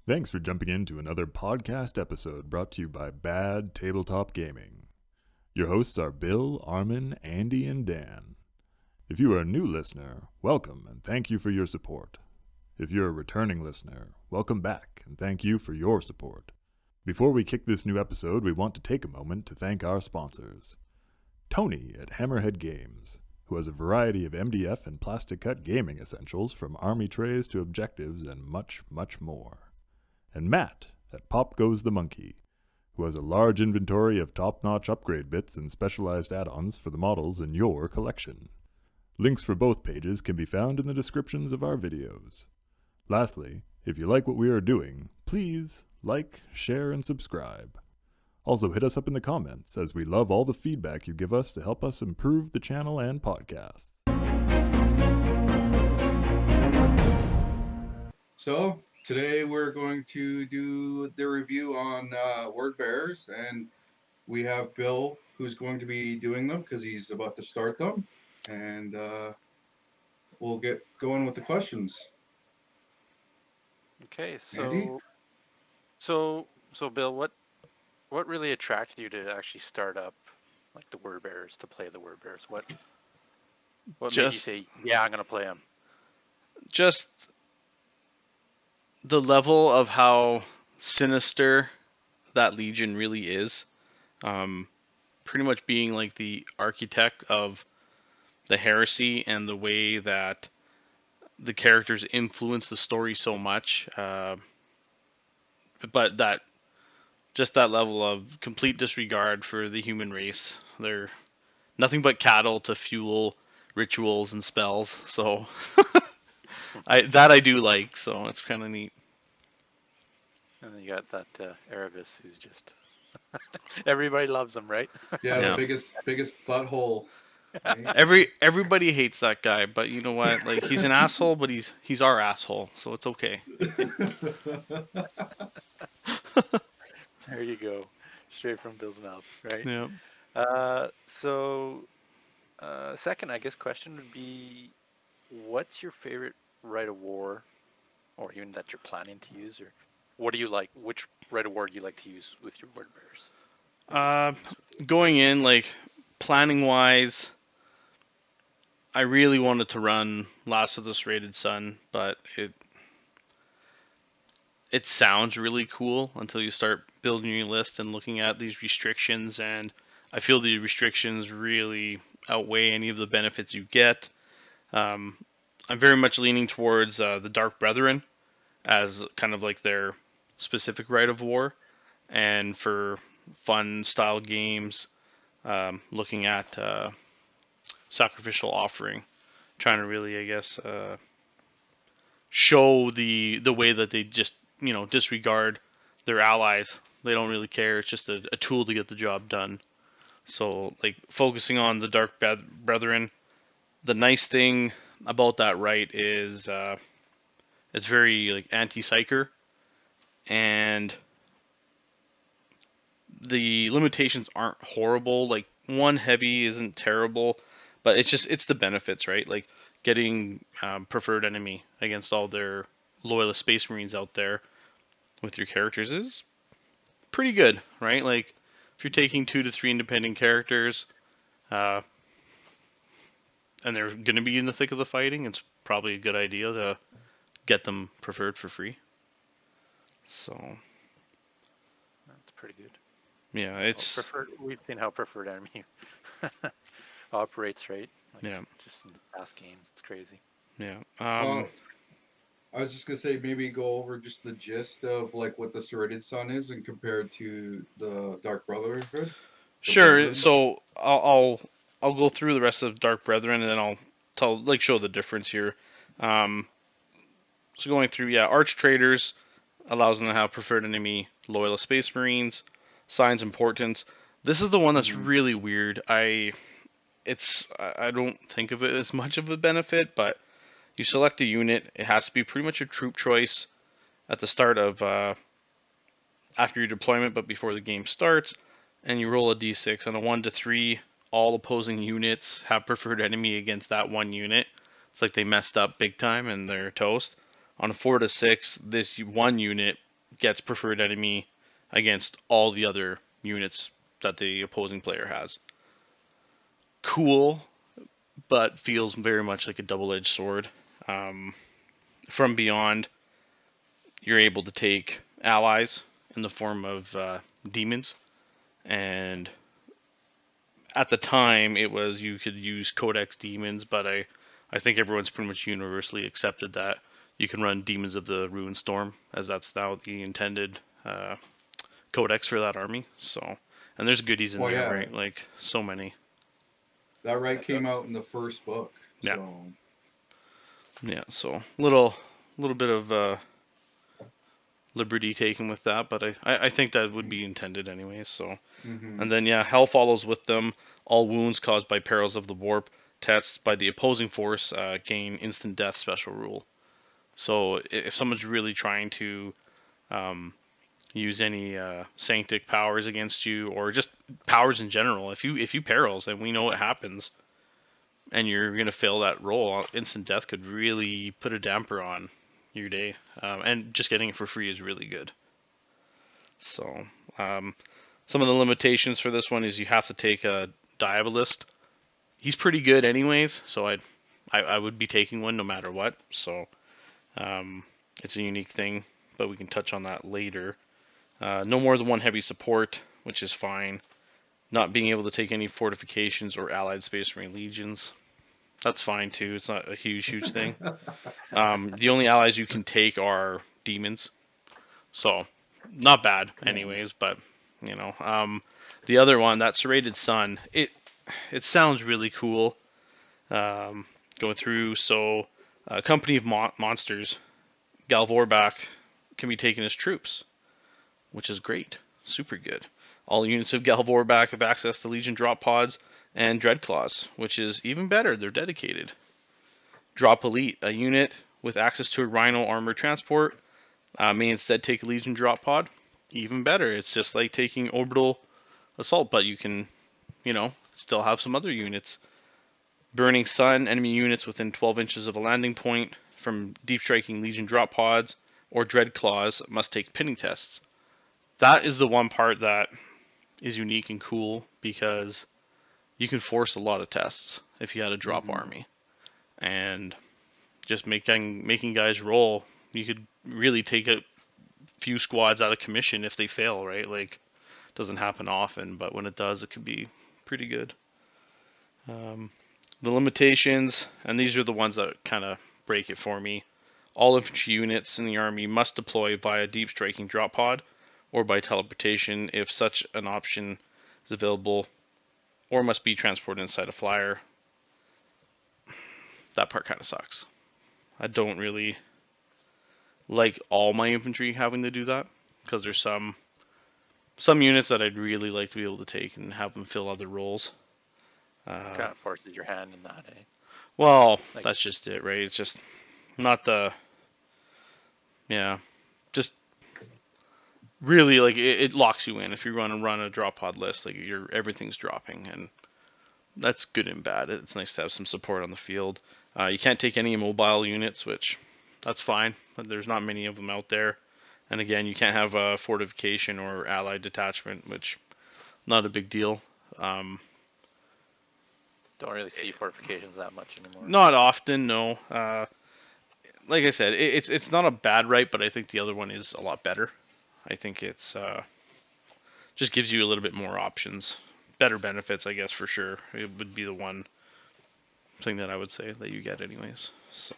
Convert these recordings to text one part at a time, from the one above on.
Thanks for jumping into another podcast episode brought to you by Bad Tabletop Gaming. Your hosts are Bill, Armin, Andy, and Dan. If you are a new listener, welcome and thank you for your support. If you're a returning listener, welcome back and thank you for your support. Before we kick this new episode, we want to take a moment to thank our sponsors. Tony at Hammerhead Games, who has a variety of MDF and plastic cut gaming essentials from army trays to objectives and much, much more. And Matt at Pop Goes the Monkey, who has a large inventory of top-notch upgrade bits and specialized add-ons for the models in your collection. Links for both pages can be found in the descriptions of our videos. Lastly, if you like what we are doing, please like, share, and subscribe. Also hit us up in the comments, as we love all the feedback you give us to help us improve the channel and podcasts. So, today we're going to do the review on word bearers, and we have Bill who's going to be doing them because he's about to start them, and we'll get going with the questions. Okay, Andy? so Bill, what really attracted you to actually start up like the word bearers, to play the word bearers? What made you say, yeah, I'm gonna play them? Just the level of how sinister that legion really is. Pretty much being like the architect of the Heresy and the way that the characters influence the story so much. But that level of complete disregard for the human race. They're nothing but cattle to fuel rituals and spells. So I do like, so it's kind of neat. And then you got that Erebus, who's just everybody loves him, right? Yeah, the biggest butthole. Everybody hates that guy, but you know what? Like, he's an asshole, but he's our asshole, so it's okay. There you go, straight from Bill's mouth, right? Yeah. Second, I guess, question would be, what's your favorite rite of war, or even that you're planning to use, or what do you like? Which rite of war do you like to use with your word bearers? Going in, like, planning wise, I really wanted to run Last of the Serrated Sun, but it sounds really cool until you start building your list and looking at these restrictions, and I feel the restrictions really outweigh any of the benefits you get. I'm very much leaning towards the Dark Brethren as kind of like their specific rite of war, and for fun style games, looking at Sacrificial Offering, trying to really, I guess, show the way that they just, disregard their allies. They don't really care. It's just a tool to get the job done. So, like, focusing on the Dark Brethren, the nice thing about that rite is it's very, like, anti-psyker, and the limitations aren't horrible. Like, one heavy isn't terrible, but it's the benefits, right? Like, getting preferred enemy against all their loyalist Space Marines out there with your characters is pretty good, right? Like, if you're taking 2 to 3 independent characters, and they're going to be in the thick of the fighting, it's probably a good idea to get them preferred for free. So That's pretty good. Yeah, it's we've seen how preferred enemy operates, right? Like, yeah, just in the past games, it's crazy. Yeah. I was just gonna say, maybe go over just the gist of like what the Serrated Sun is and compared to the Dark Brotherhood. Sure. Brethren. So I'll go through the rest of Dark Brethren, and then I'll show the difference here. So going through, Arch Traders allows them to have preferred enemy loyalist Space Marines, signs and portents. This is the one that's really weird. I don't think of it as much of a benefit, but you select a unit. It has to be pretty much a troop choice at the start of after your deployment, but before the game starts, and you roll a d6. On a 1 to 3, all opposing units have preferred enemy against that one unit. It's like they messed up big time and they're toast. On a 4 to 6, this one unit gets preferred enemy against all the other units that the opposing player has. Cool, but feels very much like a double-edged sword. From beyond, you're able to take allies in the form of demons, and at the time it was you could use Codex demons, but I think everyone's pretty much universally accepted that you can run Demons of the Ruined Storm, as that's now the intended Codex for that army. So, and there's goodies in there, right? Like so many. That came out in the first book. Yeah. So. Yeah. So little bit of liberty taken with that, but I think that would be intended anyways. So, and then hell follows with them. All wounds caused by perils of the warp tests by the opposing force gain instant death special rule. So if someone's really trying to use any sanctic powers against you, or just powers in general, if you perils, and we know what happens, and you're gonna fail that roll, instant death could really put a damper on your day, and just getting it for free is really good. So some of the limitations for this one is you have to take a Diabolist. He's pretty good anyways, so I would be taking one no matter what. So it's a unique thing, but we can touch on that later. No more than one heavy support, which is fine. Not being able to take any fortifications or allied Space Marine legions. That's fine too. It's not a huge thing. The only allies you can take are demons. So not bad anyways, but you know. The other one, that Serrated Sun, it sounds really cool. Going through, so Company of Monsters, Vorbak can be taken as troops, which is great. Super good. All units of Vorbak have access to Legion drop pods and Dreadclaws, which is even better. They're dedicated. Drop Elite, a unit with access to a Rhino armored transport, may instead take a Legion drop pod. Even better. It's just like taking Orbital Assault, but you can, still have some other units. Burning Sun, enemy units within 12 inches of a landing point from deep striking Legion drop pods or Dreadclaws must take pinning tests. That is the one part that is unique and cool, because you can force a lot of tests if you had a drop army, and just making guys roll. You could really take a few squads out of commission if they fail, right? Like, doesn't happen often, but when it does, it could be pretty good. The limitations, and these are the ones that kind of break it for me. All infantry units in the army must deploy via deep striking drop pod or by teleportation if such an option is available, or must be transported inside a flyer. That part kind of sucks. I don't really like all my infantry having to do that, because there's some units that I'd really like to be able to take and have them fill other roles. Kind of forces your hand in that, eh? Well, that's just it, right? It's just not the... Yeah. Just really, like, it locks you in if you're going to run a drop pod list. Like, everything's dropping, and that's good and bad. It's nice to have some support on the field. You can't take any mobile units, which that's fine. There's not many of them out there. And again, you can't have a fortification or allied detachment, which not a big deal. Don't really see fortifications that much anymore. Not often, no. Like I said, it's not a bad right, but I think the other one is a lot better. I think it's just gives you a little bit more options, better benefits, I guess, for sure. It would be the one thing that I would say that you get anyways. So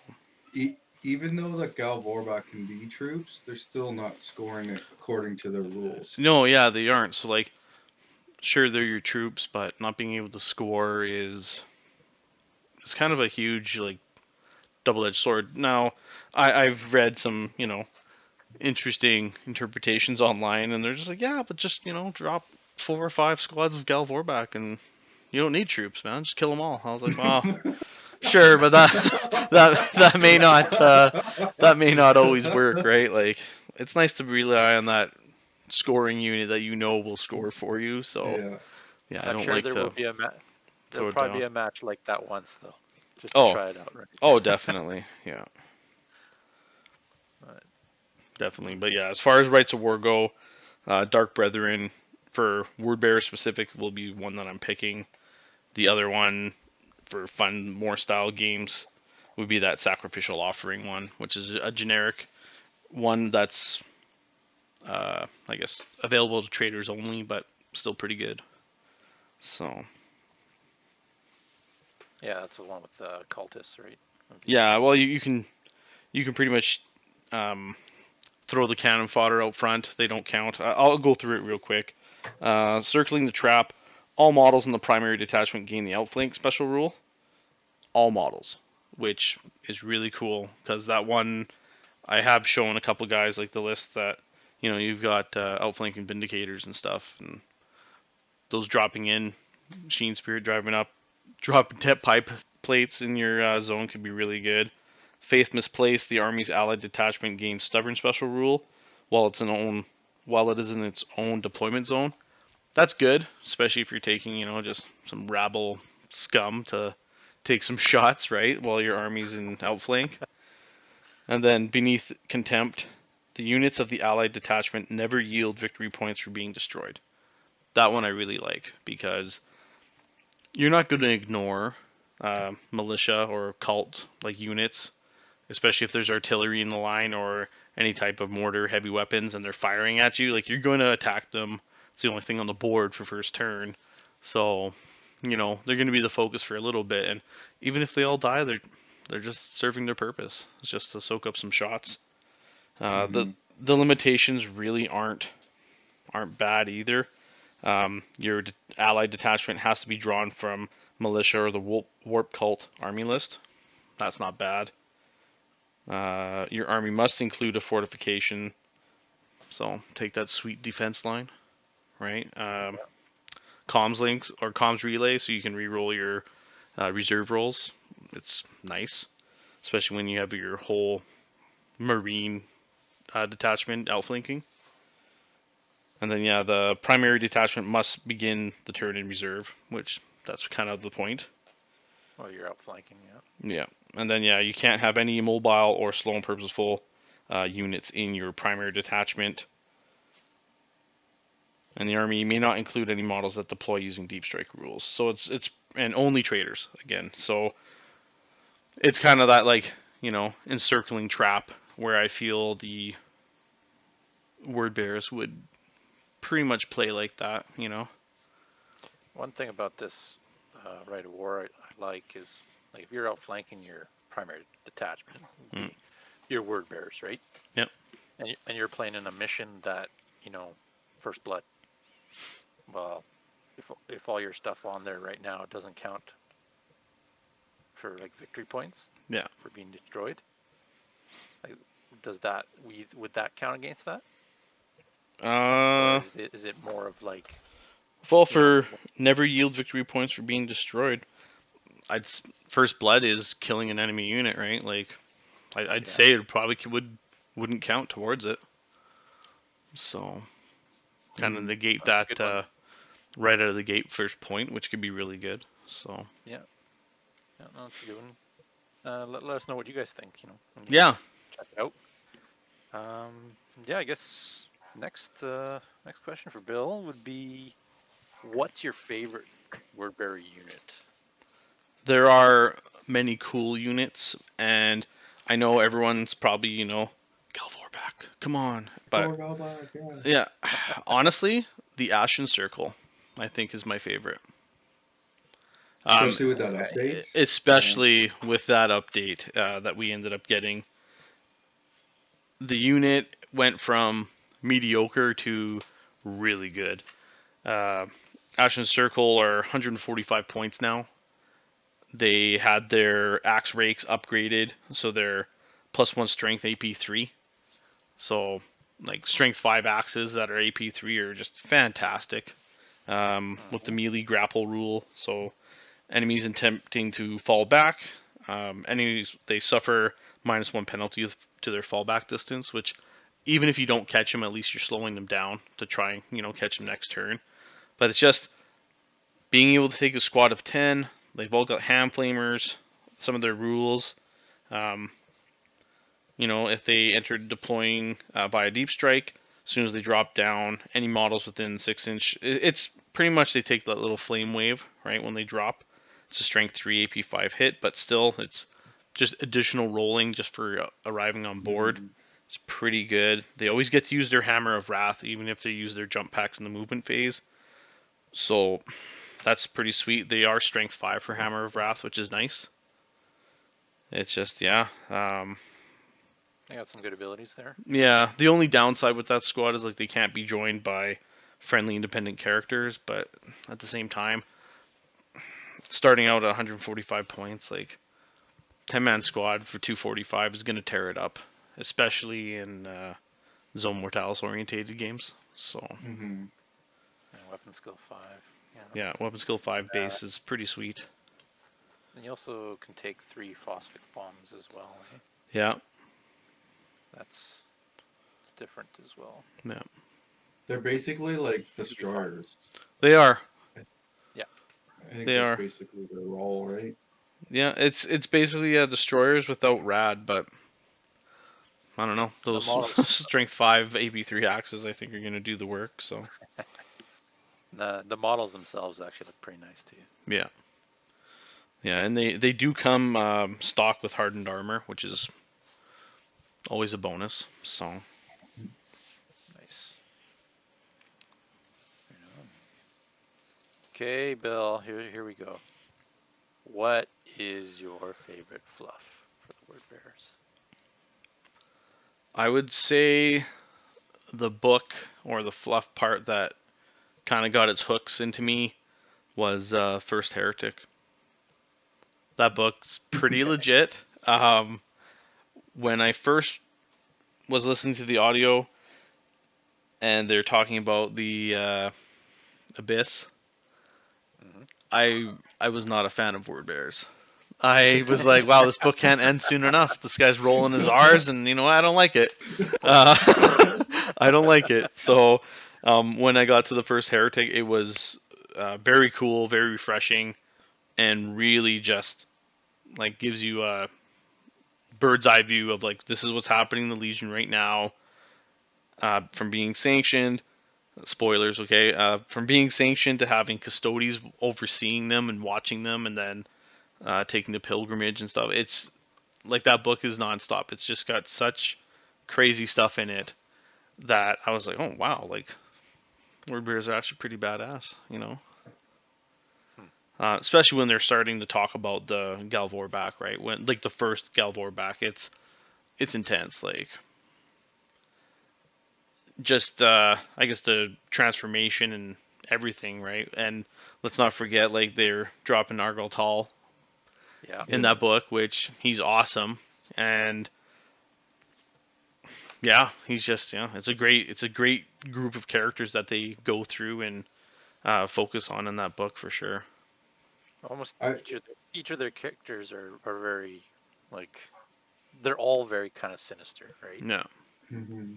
even though the Vorbak can be troops, they're still not scoring it according to their rules. No, yeah, they aren't. So, like, sure, they're your troops, but not being able to score is kind of a huge, like, double-edged sword. Now, I've read some, interesting interpretations online, and they're just like, yeah, but just, drop 4 or 5 squads of Vorbak, and you don't need troops, man. Just kill them all. I was like, wow. Sure, but that may not always work, right? Like, it's nice to rely on that scoring unit that will score for you. So yeah, I don't sure like there to. Will be a there'll probably be a match like that once, though, just to try it out, right? Oh, definitely, yeah. definitely. But yeah, as far as Rights of War go, Dark Brethren for Wordbearer specific will be one that I'm picking. The other one for fun, more style games would be that Sacrificial Offering one, which is a generic one that's, I guess, available to traders only, but still pretty good. So. Yeah, that's the one with cultists, right? Yeah, well, you can pretty much throw the cannon fodder out front. They don't count. I'll go through it real quick. Circling the Trap. All models in the primary detachment gain the outflank special rule. All models, which is really cool because that one I have shown a couple guys like the list that you've got outflanking vindicators and stuff, and those dropping in, Sheen Spirit driving up, dropping pipe plates in your zone could be really good. Faith Misplaced, the Army's allied detachment gains stubborn special rule while it is in its own deployment zone. That's good, especially if you're taking, just some rabble scum to take some shots, right, while your army's in outflank. And then Beneath Contempt, the units of the allied detachment never yield victory points for being destroyed. That one I really like because you're not going to ignore militia or cult like units, especially if there's artillery in the line or any type of mortar, heavy weapons, and they're firing at you. Like, you're going to attack them. It's the only thing on the board for first turn. So, they're going to be the focus for a little bit. And even if they all die, they're just serving their purpose. It's just to soak up some shots. The limitations really aren't bad either. Your allied detachment has to be drawn from militia or the warp cult army list. That's not bad. Your army must include a fortification, so take that sweet defense line, right? Comms links or comms relay, so you can re-roll your reserve rolls. It's nice, especially when you have your whole marine detachment outflanking. And then the primary detachment must begin the turn in reserve, which that's kind of the point. Well, you're outflanking, Yeah, and then you can't have any mobile or slow and purposeful units in your primary detachment. And the army may not include any models that deploy using deep strike rules. So it's and only traders again. So it's kind of that encircling trap where I feel the word bearers would pretty much play like that. One thing about this Rite of War I like is, like, if you're outflanking your primary detachment, your word bearers, right? Yep. And you're playing in a mission that, First Blood. Well, if all your stuff on there right now doesn't count for victory points, for being destroyed, would that count against that? Or is it more of for never yield victory points for being destroyed? First Blood is killing an enemy unit, right? I'd say it probably wouldn't count towards it. So kind of negate that right out of the gate first point, which could be really good. So no, that's a good one. Let us know what you guys think. Yeah. Check it out. I guess next question for Bill would be, what's your favorite wordbearer unit? There are many cool units, and I know everyone's probably Vorbak, come on, but yeah, honestly, the Ashen Circle I think is my favorite. Especially with that update. Especially with that update that we ended up getting. The unit went from mediocre to really good. Ashen Circle are 145 points now. They had their axe rakes upgraded, so they're +1 strength AP3. So strength 5 axes that are AP3 are just fantastic. With the melee grapple rule, so enemies attempting to fall back, enemies, they suffer -1 penalty to their fallback distance, which even if you don't catch them, at least you're slowing them down to try and catch them next turn. But it's just being able to take a squad of 10. They've all got hand flamers, some of their rules. if they enter deploying via deep strike, as soon as they drop down, any models within 6-inch, it's pretty much they take that little flame wave, right, when they drop. It's a strength 3 AP 5 hit, but still, it's just additional rolling just for arriving on board. Mhm. It's pretty good. They always get to use their Hammer of Wrath, even if they use their jump packs in the movement phase. So that's pretty sweet. They are strength 5 for Hammer of Wrath, which is nice. It's just, yeah. They got some good abilities there. Yeah, the only downside with that squad is like they can't be joined by friendly independent characters, but at the same time, starting out at 145 points, like 10-man squad for 245 is going to tear it up, especially in Zone Mortalis orientated games. So Mhm. And weapon skill 5. yeah, weapon skill 5 base is pretty sweet. And you also can take 3 phosphic bombs as well. Eh? Yeah, It's different as well. yeah, They're basically like fun. destroyers. they are. Yeah. I think They that's are. basically their role, right? Yeah, it's basically destroyers without rad, but I don't know. Those strength 5 AB3 axes I think are going to do the work. So The models themselves actually look pretty nice too. yeah. Yeah, and they do come stock with hardened armor, which is always a bonus. So Nice. Okay, Bill. Here we go. What is your favorite fluff for the word bearers? I would say the book or the fluff part that kind of got its hooks into me was First Heretic. That book's pretty legit. When I first was listening to the audio and they're talking about the Abyss, I was not a fan of word bearers. I was like, wow, this book can't end soon enough. This guy's rolling his R's, and I don't like it. I don't like it. So when I got to the first Heretic, it was very cool, very refreshing, and really just like gives you a bird's eye view of like this is what's happening in the Legion right now. From being sanctioned, spoilers, okay, from being sanctioned to having custodies overseeing them and watching them, and then taking the pilgrimage and stuff. It's like that book is nonstop. It's just got such crazy stuff in it that I was like, oh wow, like word bearers are actually pretty badass, especially when they're starting to talk about the Vorbak, right? When like the first Vorbak, it's intense, like just I guess the transformation and everything, right? And let's not forget like they're dropping Argal Tall in that book, which he's awesome, and yeah, he's just it's a great group of characters that they go through and focus on in that book for sure. Almost each of their characters are very like they're all very kind of sinister, right? Yeah. Mm-hmm.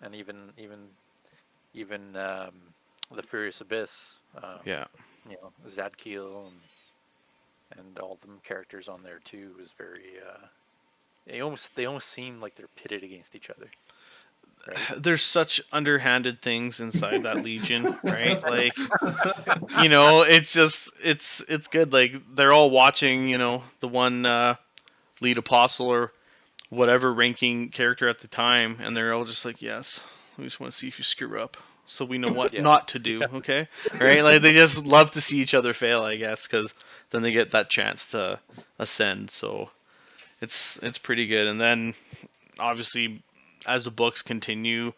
And even the Furious Abyss, Yeah. Zadkiel and all the characters on there too is very they almost seem like they're pitted against each other. Right? There's such underhanded things inside that Legion, right? Like, it's just it's good. Like they're all watching, the one lead apostle or whatever ranking character at the time, and they're all just like, yes, we just want to see if you screw up, so we know what not to do. Okay, right? Like they just love to see each other fail, I guess, because then they get that chance to ascend. So it's pretty good. And then obviously, as the books continue,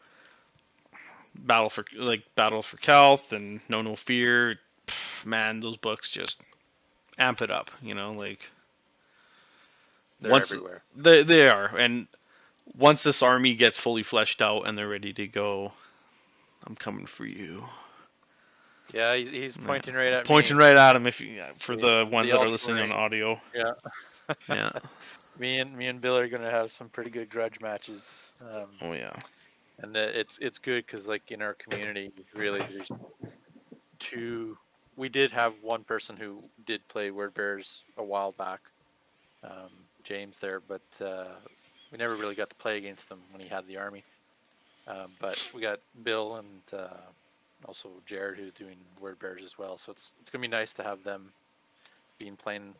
Battle for Kalth and No Fear, man, those books just amp it up. Like they're once everywhere. They are, and once this army gets fully fleshed out and they're ready to go, I'm coming for you. Yeah, he's pointing right at me. Pointing right at him for the ones that are listening on audio. Yeah. Yeah. Me and Bill are gonna have some pretty good grudge matches. Oh yeah. And it's good because like in our community, really, there's two. We did have one person who did play Word Bearers a while back, James there, but we never really got to play against him when he had the army. But we got Bill and also Jared who's doing Word Bears as well. So it's gonna be nice to have them playing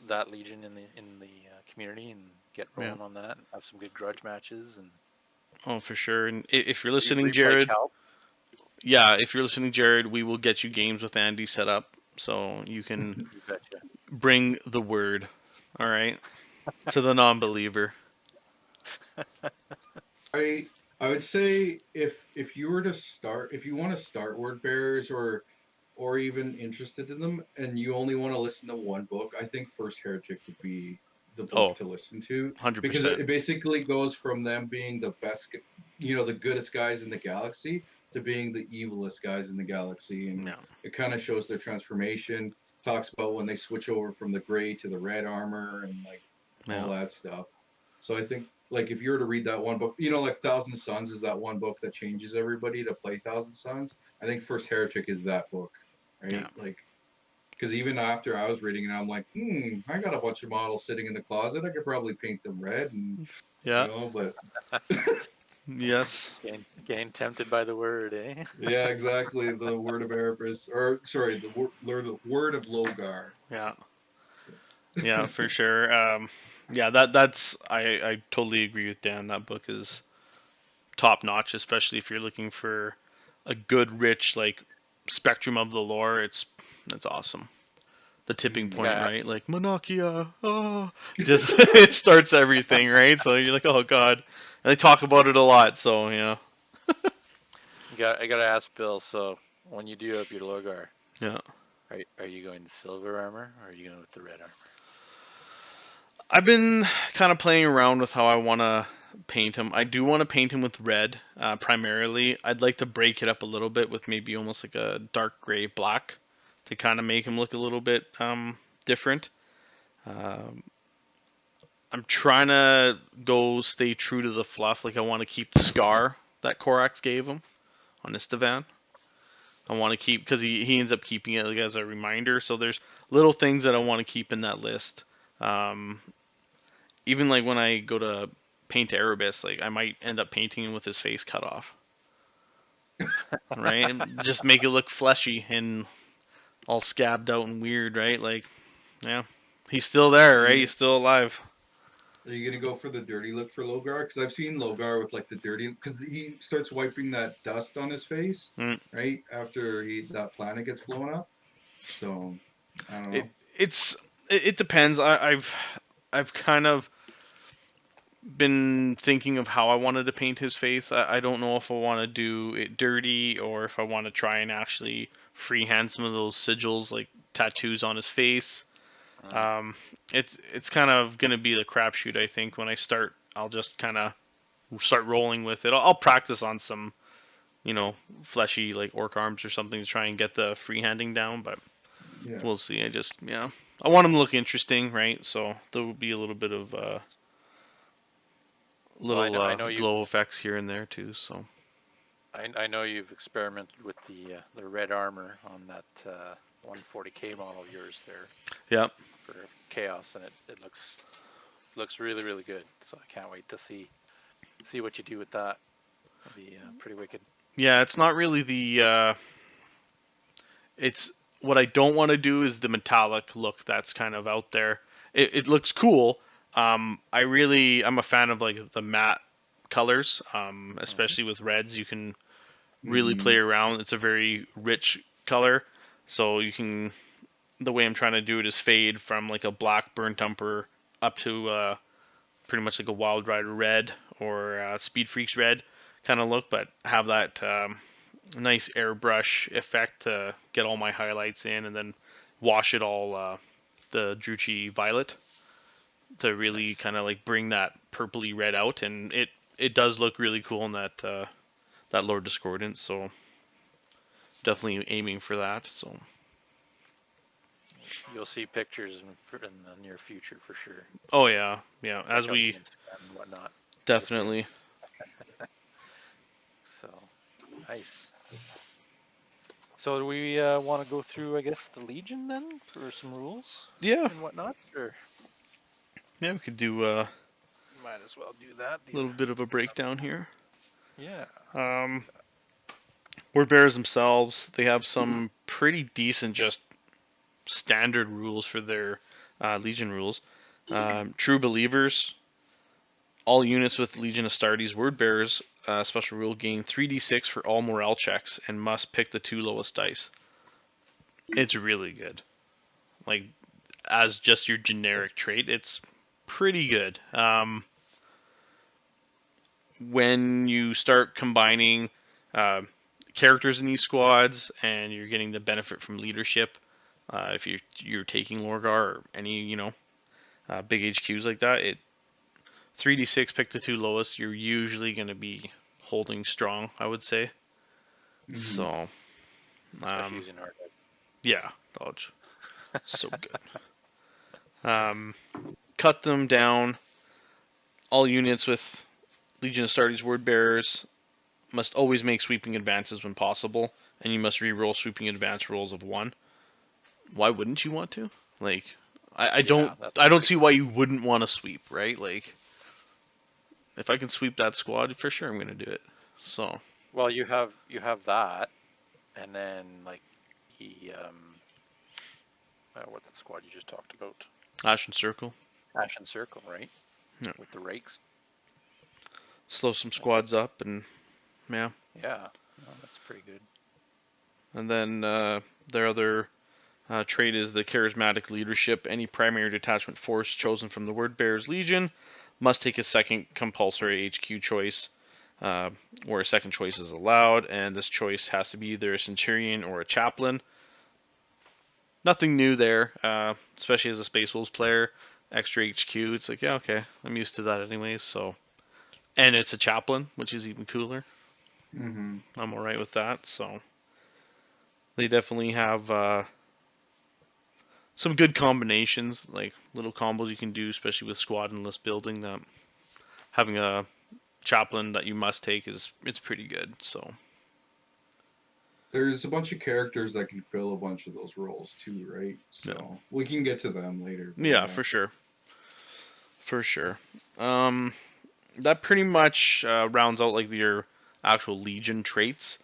that Legion in the community and get rolling on that and have some good grudge matches and. Oh, for sure. And if you're listening, replay Jared, Cal. yeah, if you're listening, Jared, we will get you games with Andy set up so you can You betcha. bring the word, all right, to the non-believer. I would say if you were to start, if you want to start word bearers or even interested in them, and you only want to listen to one book, I think First Heretic would be the book to listen to, because 100%. it basically goes from them being the best, the goodest guys in the galaxy to being the evilest guys in the galaxy, and it kind of shows their transformation. Talks about when they switch over from the gray to the red armor and like all that stuff. So I think like if you were to read that one book, like Thousand Suns is that one book that changes everybody to play Thousand Suns. I think First Heretic is that book, right? Yeah. Like, because even after I was reading it, I'm like, I got a bunch of models sitting in the closet. I could probably paint them red, and but yes, getting tempted by the word, eh? yeah, exactly. The word of Erebus, or sorry, the word of Lorgar. Yeah, for sure. That's I totally agree with Dan. That book is top notch, especially if you're looking for a good, rich like spectrum of the lore. It's awesome. The tipping point, right? Like Monarchia, just it starts everything, right? So you're like, oh god, and they talk about it a lot. So yeah. I gotta ask Bill. So when you do up your Lorgar, are you going to silver armor or are you going with the red armor? I've been kind of playing around with how I want to paint him. I do want to paint him with red primarily. I'd like to break it up a little bit with maybe almost like a dark gray black to kind of make him look a little bit different. I'm trying to stay true to the fluff. Like I want to keep the scar that Korax gave him on Istvan. I want to keep, because he ends up keeping it like as a reminder. So there's little things that I want to keep in that list. Even like when I go to paint Erebus, like I might end up painting him with his face cut off, right? And just make it look fleshy and all scabbed out and weird, right? Like, yeah, he's still there, right? He's still alive. Are you gonna go for the dirty look for Lorgar? Because I've seen Lorgar with like the dirty, because he starts wiping that dust on his face, right after that planet gets blown up. So I don't know. It depends. I've kind of been thinking of how I wanted to paint his face. I don't know if I want to do it dirty or if I want to try and actually freehand some of those sigils, like tattoos on his face. It's kind of gonna be the crapshoot. I think when I start, I'll just kind of start rolling with it. I'll practice on some, fleshy like orc arms or something to try and get the freehanding down, but we'll see. I want him to look interesting, right? So there will be a little bit of I know glow effects here and there too. So I know you've experimented with the red armor on that 140K model of yours there. Yeah. For Chaos, and it looks really, really good. So I can't wait to see what you do with that. It'll be pretty wicked. Yeah, it's not really the. It's what I don't want to do is the metallic look that's kind of out there. It looks cool. I'm a fan of like the matte colors, especially with reds. You can really play around. It's a very rich color, so you can. The way I'm trying to do it is fade from like a black burnt umber up to pretty much like a Wild Rider red or Speed Freaks red kind of look, but have that nice airbrush effect to get all my highlights in, and then wash it all the Druchii violet to really kind of like bring that purpley red out, and it does look really cool in that Lord Discordant. So definitely aiming for that. So. You'll see pictures in the near future for sure. Oh yeah. As we and whatnot. Definitely. So nice. So do we want to go through, I guess, the Legion then for some rules? Yeah. And whatnot, or yeah, we could do. Might as well do that. A little bit of a breakdown here. Yeah. Word bearers themselves, they have some pretty decent, just standard rules for their Legion rules. True Believers, all units with Legion Astartes Word Bearers special rule gain 3d6 for all morale checks and must pick the 2 lowest dice. It's really good. Like, as just your generic trait, it's pretty good. When you start combining characters in these squads and you're getting the benefit from leadership, if you're taking Lorgar or any big HQs like that, 3d6 pick the 2 lowest. You're usually going to be holding strong, I would say. Mhm. So, Especially using our dice. yeah, dodge, so good. Cut them down. All units with Legion Astartes Word Bearers must always make sweeping advances when possible, and you must re-roll sweeping advance rolls of 1. Why wouldn't you want to? Like, I don't see why you wouldn't want to sweep, right? Like, if I can sweep that squad, for sure I'm gonna do it. So. Well, you have that, and then like what's the squad you just talked about? Ashen Circle. Ashen Circle, right? Yeah. With the rakes. Slow some squads up, and yeah. Yeah, no, that's pretty good. And then their other trait is the charismatic leadership. Any primary detachment force chosen from the Word Bearers Legion must take a second compulsory HQ choice, where a second choice is allowed, and this choice has to be either a Centurion or a Chaplain. Nothing new there, especially as a Space Wolves player. Extra HQ, it's like, yeah, okay, I'm used to that anyways, so. And it's a Chaplain, which is even cooler. Mm-hmm. I'm alright with that, so. They definitely have some good combinations, like little combos you can do, especially with squad and list building. That having a Chaplain that you must take it's pretty good. So there's a bunch of characters that can fill a bunch of those roles too, right? So we can get to them later. Yeah, for sure. For sure. That pretty much rounds out like your actual Legion traits.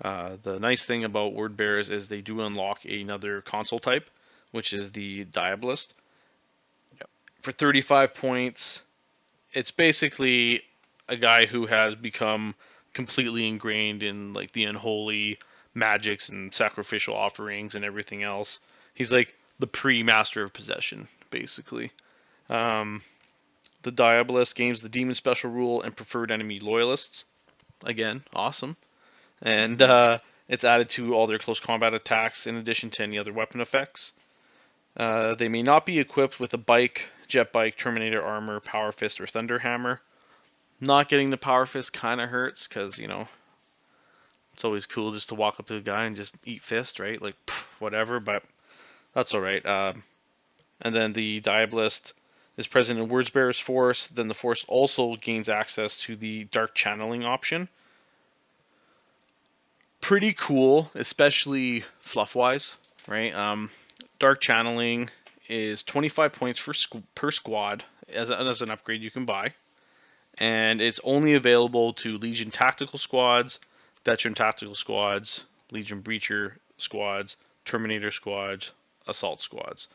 The nice thing about Word Bearers is they do unlock another console type, which is the Diabolist. Yep. For 35 points, it's basically a guy who has become completely ingrained in like the unholy magics and sacrificial offerings and everything else. He's like the pre-master of possession, basically. The Diabolist gains the demon special rule and preferred enemy loyalists. Again, awesome. And it's added to all their close combat attacks in addition to any other weapon effects. They may not be equipped with a bike, jet bike, Terminator armor, power fist, or thunder hammer. Not getting the power fist kind of hurts because, it's always cool just to walk up to a guy and just eat fist, right? Like, whatever, but that's alright. And then the Diabolist is present in Wordsbearer's Force. Then the Force also gains access to the Dark Channeling option. Pretty cool, especially fluff-wise, right? Dark Channeling is 25 points per squad as an upgrade you can buy. And it's only available to Legion Tactical Squads, Veteran Tactical Squads, Legion Breacher Squads, Terminator Squads, Assault Squads.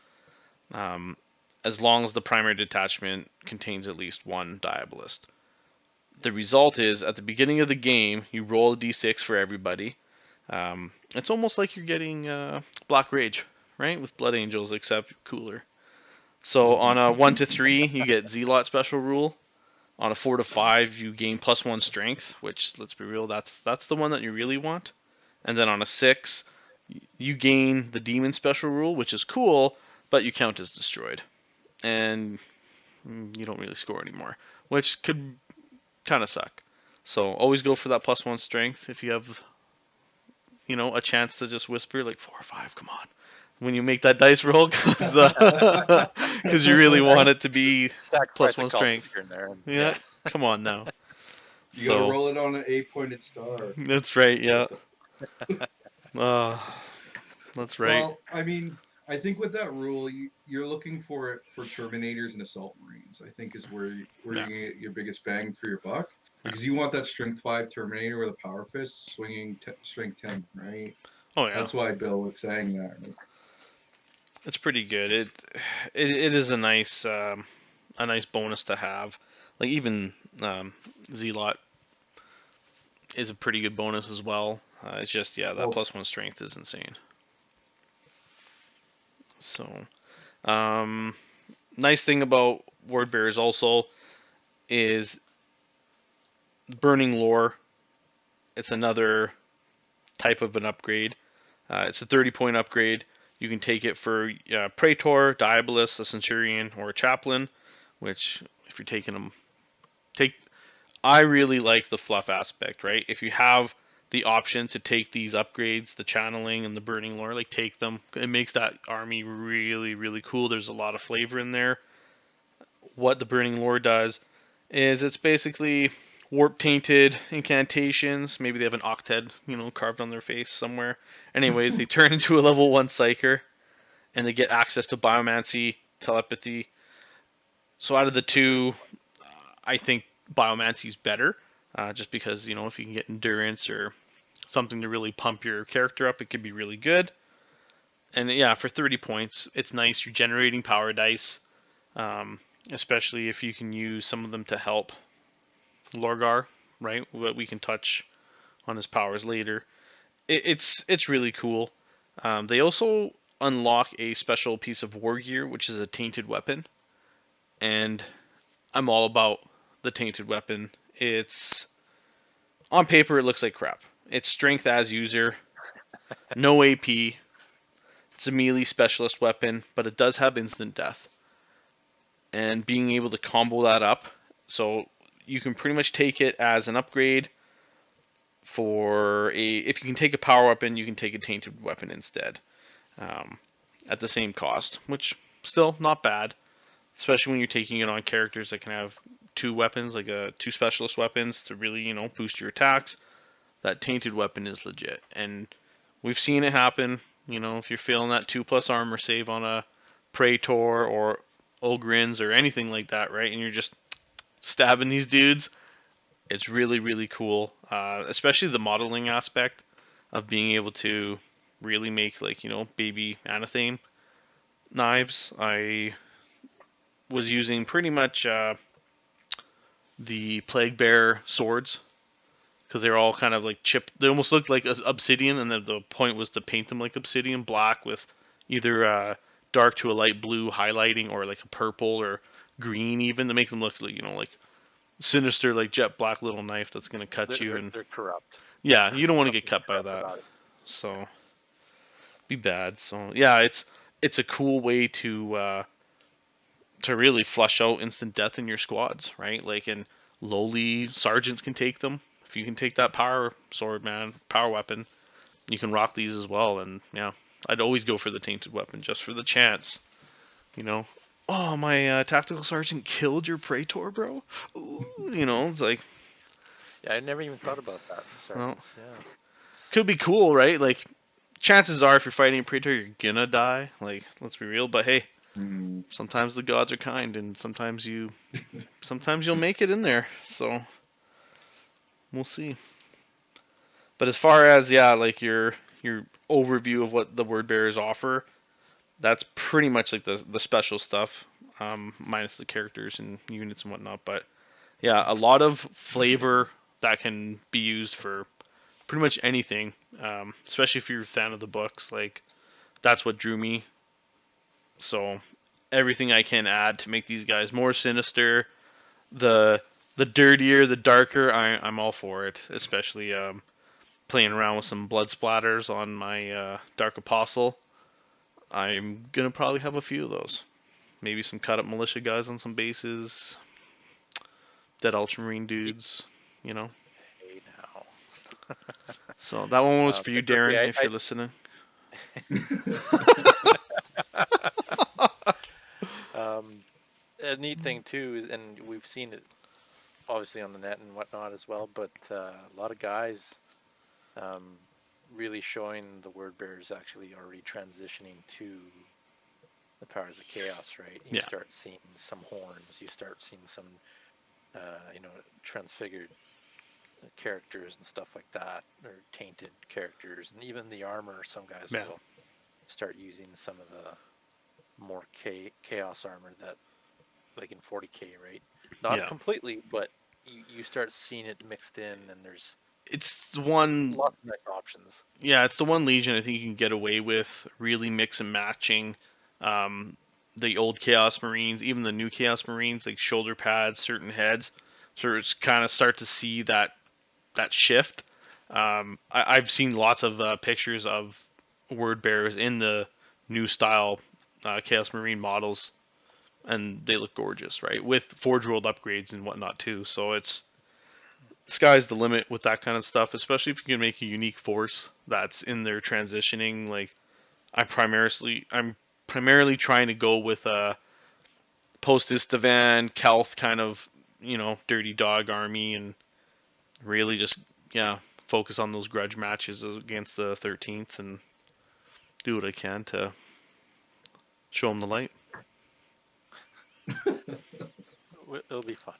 As long as the primary detachment contains at least one Diabolist. The result is, at the beginning of the game, you roll a d6 for everybody. It's almost like you're getting Black Rage, right? With Blood Angels, except cooler. So on a 1 to 3, you get Zealot special rule. On a 4 to 5, you gain +1 strength, which, let's be real, that's the one that you really want. And then on a 6, you gain the Demon special rule, which is cool, but you count as destroyed. And you don't really score anymore, which could kind of suck. So always go for that +1 strength if you have, a chance to just whisper like 4 or 5, come on. When you make that dice roll, because you really want it to be +1 strength. Here and there. Yeah, come on now. You gotta roll it on an 8-pointed star. That's right, yeah. That's right. Well, I mean, I think with that rule, you're looking for Terminators and Assault Marines. I think is where Yeah. you get your biggest bang for your buck, because you want that Strength 5 Terminator with a Power Fist swinging Strength 10, right? Oh yeah, That's why Bill was saying that. Right? it's pretty good. It is a nice bonus to have. Like even Zealot is a pretty good bonus as well. It's just that Well, +1 strength is insane. So, nice thing about Word Bearers also is Burning Lore. It's another type of an upgrade. It's a 30-point upgrade. You can take it for Praetor, Diabolus, a Centurion, or a Chaplain. Which, if you're taking them, I really like the fluff aspect, right? If you have the option to take these upgrades, the channeling and the burning lore, like take them. It makes that army really, really cool. There's a lot of flavor in there. What the burning lore does is it's basically warp tainted incantations. Maybe they have an octet, carved on their face somewhere. Anyways, they turn into a level 1 psyker, and they get access to biomancy, telepathy. So out of the two, I think biomancy is better, just because if you can get endurance or something to really pump your character up, it could be really good. And yeah, for 30 points, it's nice. You're generating power dice, especially if you can use some of them to help Lorgar, right? What we can touch on his powers later. It's really cool. They also unlock a special piece of war gear, which is a tainted weapon, and I'm all about the tainted weapon. It's on paper it looks like crap. It's strength as user, no AP. It's a melee specialist weapon, but it does have instant death. And being able to combo that up, so you can pretty much take it as an upgrade for if you can take a power weapon, you can take a tainted weapon instead, at the same cost, which still not bad, especially when you're taking it on characters that can have 2 weapons, like two specialist weapons to really boost your attacks. That tainted weapon is legit, and we've seen it happen. If you're failing that 2+ armor save on a Praetor or Ogrins or anything like that, right, and you're just stabbing these dudes, it's really, really cool, especially the modeling aspect of being able to really make, baby anatheme knives. I was using pretty much the Plague Bear swords, because they're all kind of like chipped. They almost looked like obsidian, and the point was to paint them like obsidian, black with either dark to a light blue highlighting, or like a purple or green even, to make them look like like sinister, like jet black little knife that's gonna cut you. And they're corrupt. yeah, you don't want to get cut by Corrupt that, about it. so be bad. So yeah, it's a cool way to really flush out instant death in your squads, right? Like, and lowly sergeants can take them. If you can take that power sword, man, power weapon, you can rock these as well. And yeah, I'd always go for the tainted weapon just for the chance. Oh, my tactical sergeant killed your Praetor, bro. Ooh, it's like, Yeah, I never even thought about that. well, Sergeants, yeah. could be cool, right? Like, chances are, if you're fighting a Praetor, you're gonna die. Like, let's be real. But hey, sometimes the gods are kind, and sometimes you'll make it in there. So we'll see. But as far as like your overview of what the word bearers offer, that's pretty much like the special stuff, minus the characters and units and whatnot. But yeah, a lot of flavor that can be used for pretty much anything, especially if you're a fan of the books. Like, that's what drew me. So everything I can add to make these guys more sinister, the dirtier, the darker, I'm all for it. Especially playing around with some blood splatters on my Dark Apostle. I'm gonna probably have a few of those. Maybe some cut up militia guys on some bases, dead Ultramarine dudes, Hey now. So that one was for you, It's okay. Darren, if you're listening. A neat thing too is, and we've seen it obviously on the net and whatnot as well, but a lot of guys really showing the word bearers actually already transitioning to the powers of chaos, right? You Yeah. start seeing some horns. You start seeing some, transfigured characters and stuff like that, or tainted characters, and even the armor. Some guys Yeah. will start using some of the more chaos armor that, like in 40k, right? Not Yeah. completely, but you start seeing it mixed in, and there's It's the one. lots of nice options. Yeah, it's the one Legion I think you can get away with really mix and matching. The old Chaos Marines, even the new Chaos Marines, like shoulder pads, certain heads, so it's kind of start to see that shift. I've seen lots of pictures of word bearers in the new style Chaos Marine models, and they look gorgeous, right? With Forge World upgrades and whatnot too. So it's sky's the limit with that kind of stuff, especially if you can make a unique force that's in there transitioning. Like I'm primarily trying to go with a post-Istavan, Kelth kind of, dirty dog army, and really just focus on those grudge matches against the 13th and do what I can to show them the light. It'll be fun.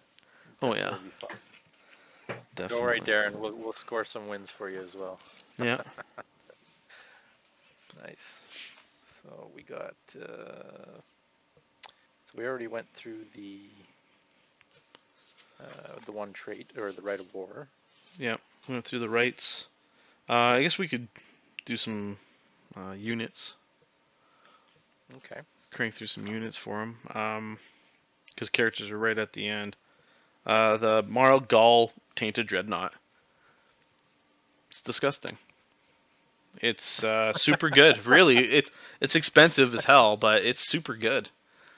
Oh yeah, It'll be fun. definitely. Don't worry, Darren. We'll score some wins for you as well. Yeah. Nice. So we got. So we already went through the one trait or the rite of war. Yeah, we went through the rights. I guess we could do some units. Okay. Crank through some units for them. Because characters are right at the end. The Marl Gull Tainted Dreadnought. It's disgusting. It's super good. Really, it's expensive as hell, but it's super good.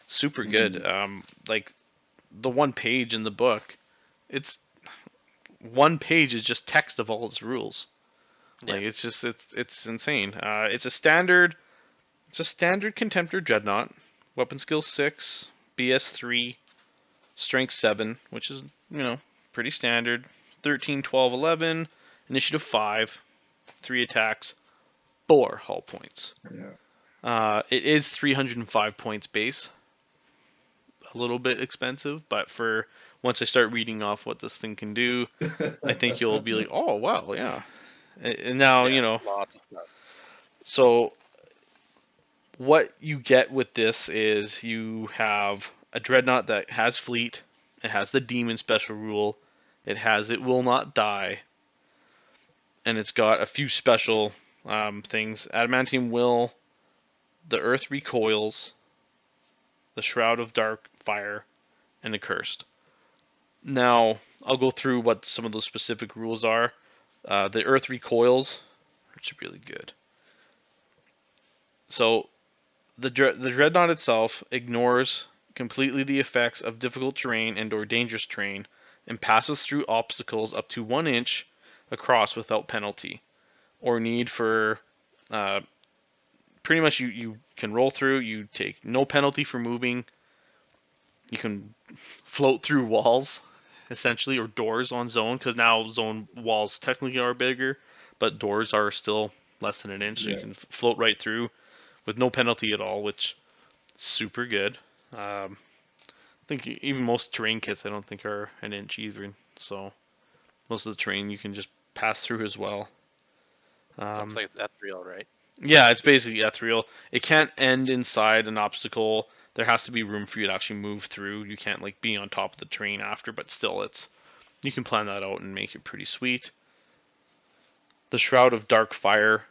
Super good. Like the one page in the book, it's one page is just text of all its rules. Like it's just it's insane. It's a standard Contemptor Dreadnought, weapon skill 6, BS 3, strength 7, which is pretty standard. 13, 12, 11, initiative 5, 3 attacks, 4 hull points. Yeah. It is 305 points base. A little bit expensive, but for once I start reading off what this thing can do, I think you'll be like, oh wow, yeah. And now lots of stuff. So what you get with this is you have a dreadnought that has fleet. It has the demon special rule. It has it will not die. And it's got a few special things. Adamantium will, the earth recoils, the shroud of dark fire, and the cursed. Now, I'll go through what some of those specific rules are. The earth recoils, which is really good. So the dreadnought itself ignores completely the effects of difficult terrain and or dangerous terrain and passes through obstacles up to 1 inch across without penalty or need for pretty much you can roll through. You take no penalty for moving. You can float through walls essentially, or doors on zone, because now zone walls technically are bigger, but doors are still less than an inch, so you can float right through with no penalty at all, which is super good. I think even most terrain kits I don't think are an inch either, so most of the terrain you can just pass through as well. Sounds like it's ethereal, right? Yeah, it's basically ethereal. It can't end inside an obstacle. There has to be room for you to actually move through. You can't like be on top of the terrain after, but still you can plan that out and make it pretty sweet. The Shroud of Dark Fire,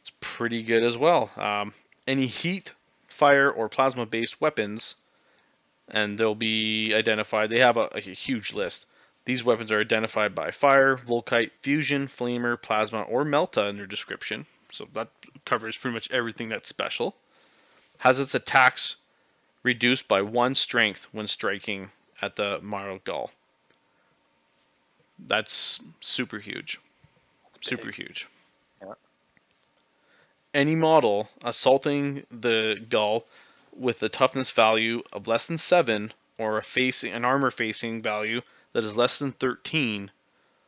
it's pretty good as well. Any heat, fire, or plasma-based weapons, and they'll be identified. They have a huge list. These weapons are identified by fire, volkite, fusion, flamer, plasma, or melta in their description. So that covers pretty much everything that's special. Has its attacks reduced by 1 strength when striking at the Marl Gull. That's super huge. Super huge. Yeah. Any model assaulting the Gull with a toughness value of less than 7 or an armor facing value that is less than 13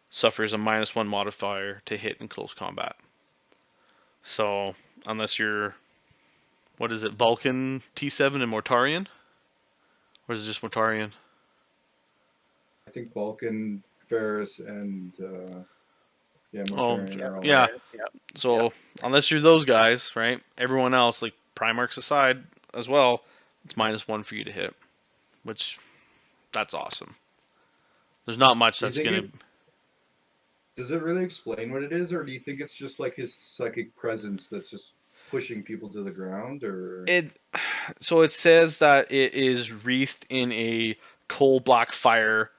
suffers a -1 modifier to hit in close combat. So unless you're what is it, Vulcan, T7, and Mortarion? Or is it just Mortarion? I think Vulcan, Ferris, and Oh, Mortarion are all. yeah. Yeah. So unless you're those guys, right? Everyone else, like Primarchs aside as well, it's -1 for you to hit, which that's awesome. There's not much Do you that's think gonna. Does it really explain what it is, or do you think it's just like his psychic presence that's just pushing people to the ground, or? So it says that it is wreathed in a coal black fire,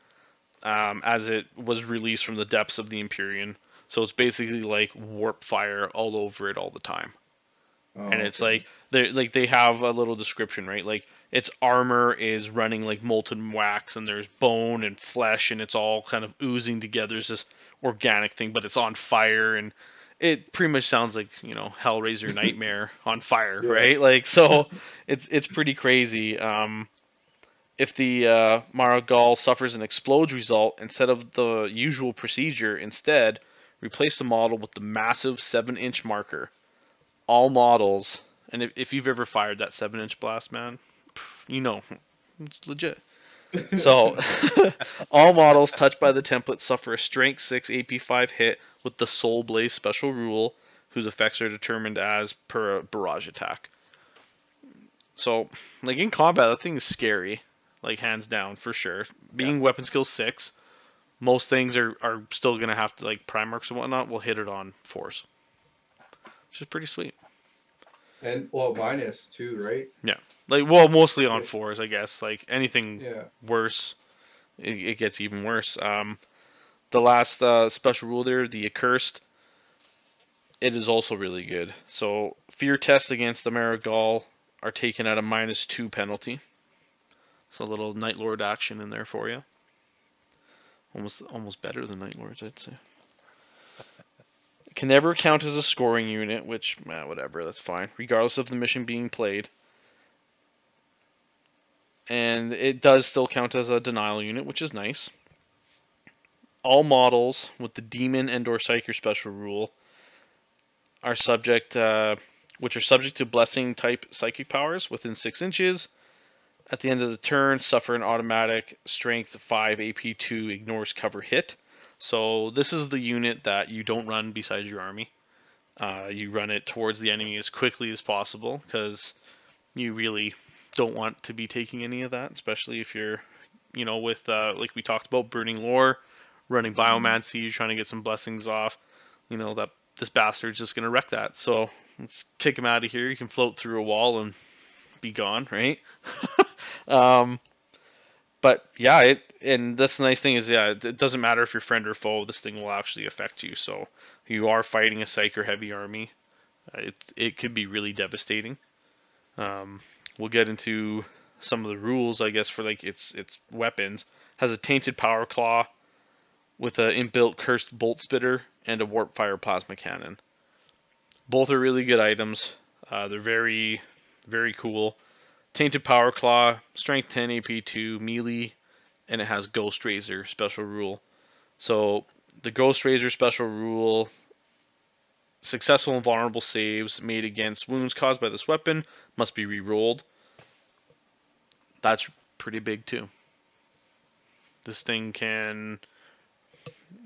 as it was released from the depths of the Empyrean. So it's basically like warp fire all over it all the time. Oh, And it's okay. they have a little description, right? Like its armor is running like molten wax, and there's bone and flesh, and it's all kind of oozing together as this organic thing, but it's on fire, and it pretty much sounds like, Hellraiser Nightmare on fire, Yeah. right? Like, so it's pretty crazy. If the Maragal suffers an explodes result, instead of the usual procedure, instead replace the model with the massive 7-inch marker. All models, and if you've ever fired that 7-inch blast, man, it's legit. So, all models touched by the template suffer a Strength 6 AP5 hit with the Soul Blaze special rule, whose effects are determined as per a barrage attack. So, like in combat, that thing is scary, like hands down for sure. Being weapon skill 6, most things are still gonna have to, like Primarchs and whatnot, will hit it on force, which is pretty sweet. And -2, right? Yeah, like, well, mostly on 4s, I guess. Like anything worse, it gets even worse. The last special rule there, the Accursed, it is also really good. So fear tests against the Marigal are taken at a -2 penalty. So a little Night Lord action in there for you. Almost better than Night Lords, I'd say. It can never count as a scoring unit, which, whatever, that's fine, regardless of the mission being played. And it does still count as a denial unit, which is nice. All models with the Demon and/or Psyker special rule are subject to blessing type psychic powers within 6 inches. At the end of the turn, suffer an automatic Strength 5 AP2 ignores cover hit. So this is the unit that you don't run beside your army. You run it towards the enemy as quickly as possible, because you really don't want to be taking any of that, especially if you're, with, like we talked about, Burning Lore, running Biomancy, you're trying to get some blessings off, that this bastard's just going to wreck that. So let's kick him out of here. You can float through a wall and be gone, right? But yeah, and that's the nice thing is, it doesn't matter if you're friend or foe, this thing will actually affect you. So if you are fighting a Psyker heavy army, it could be really devastating. We'll get into some of the rules, I guess, for like its weapons. Has a Tainted Power Claw with an inbuilt Cursed Bolt Spitter and a Warp Fire Plasma Cannon. Both are really good items. They're very, very cool. Tainted Power Claw, Strength 10 AP2, melee, and it has Ghost Razor special rule. So the Ghost Razor special rule, successful and vulnerable saves made against wounds caused by this weapon must be re-rolled. That's pretty big too. This thing can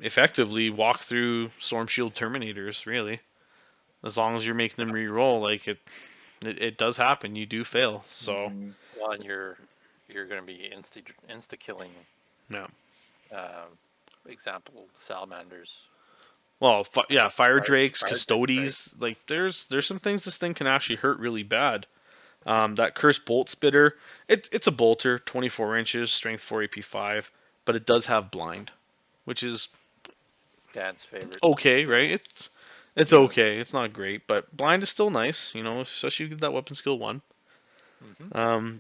effectively walk through Storm Shield Terminators, really. As long as you're making them re-roll, like it does happen. You do fail, so. Well, and you're going to be insta killing. No. Example, salamanders. Well, fire drakes, custodes. Like there's some things this thing can actually hurt really bad. That Cursed Bolt Spitter, it's a bolter, 24 inches, strength 4 AP5, but it does have blind, which is Dan's favorite. Okay, right? It's okay. It's not great, but blind is still nice, especially if you get that weapon skill 1.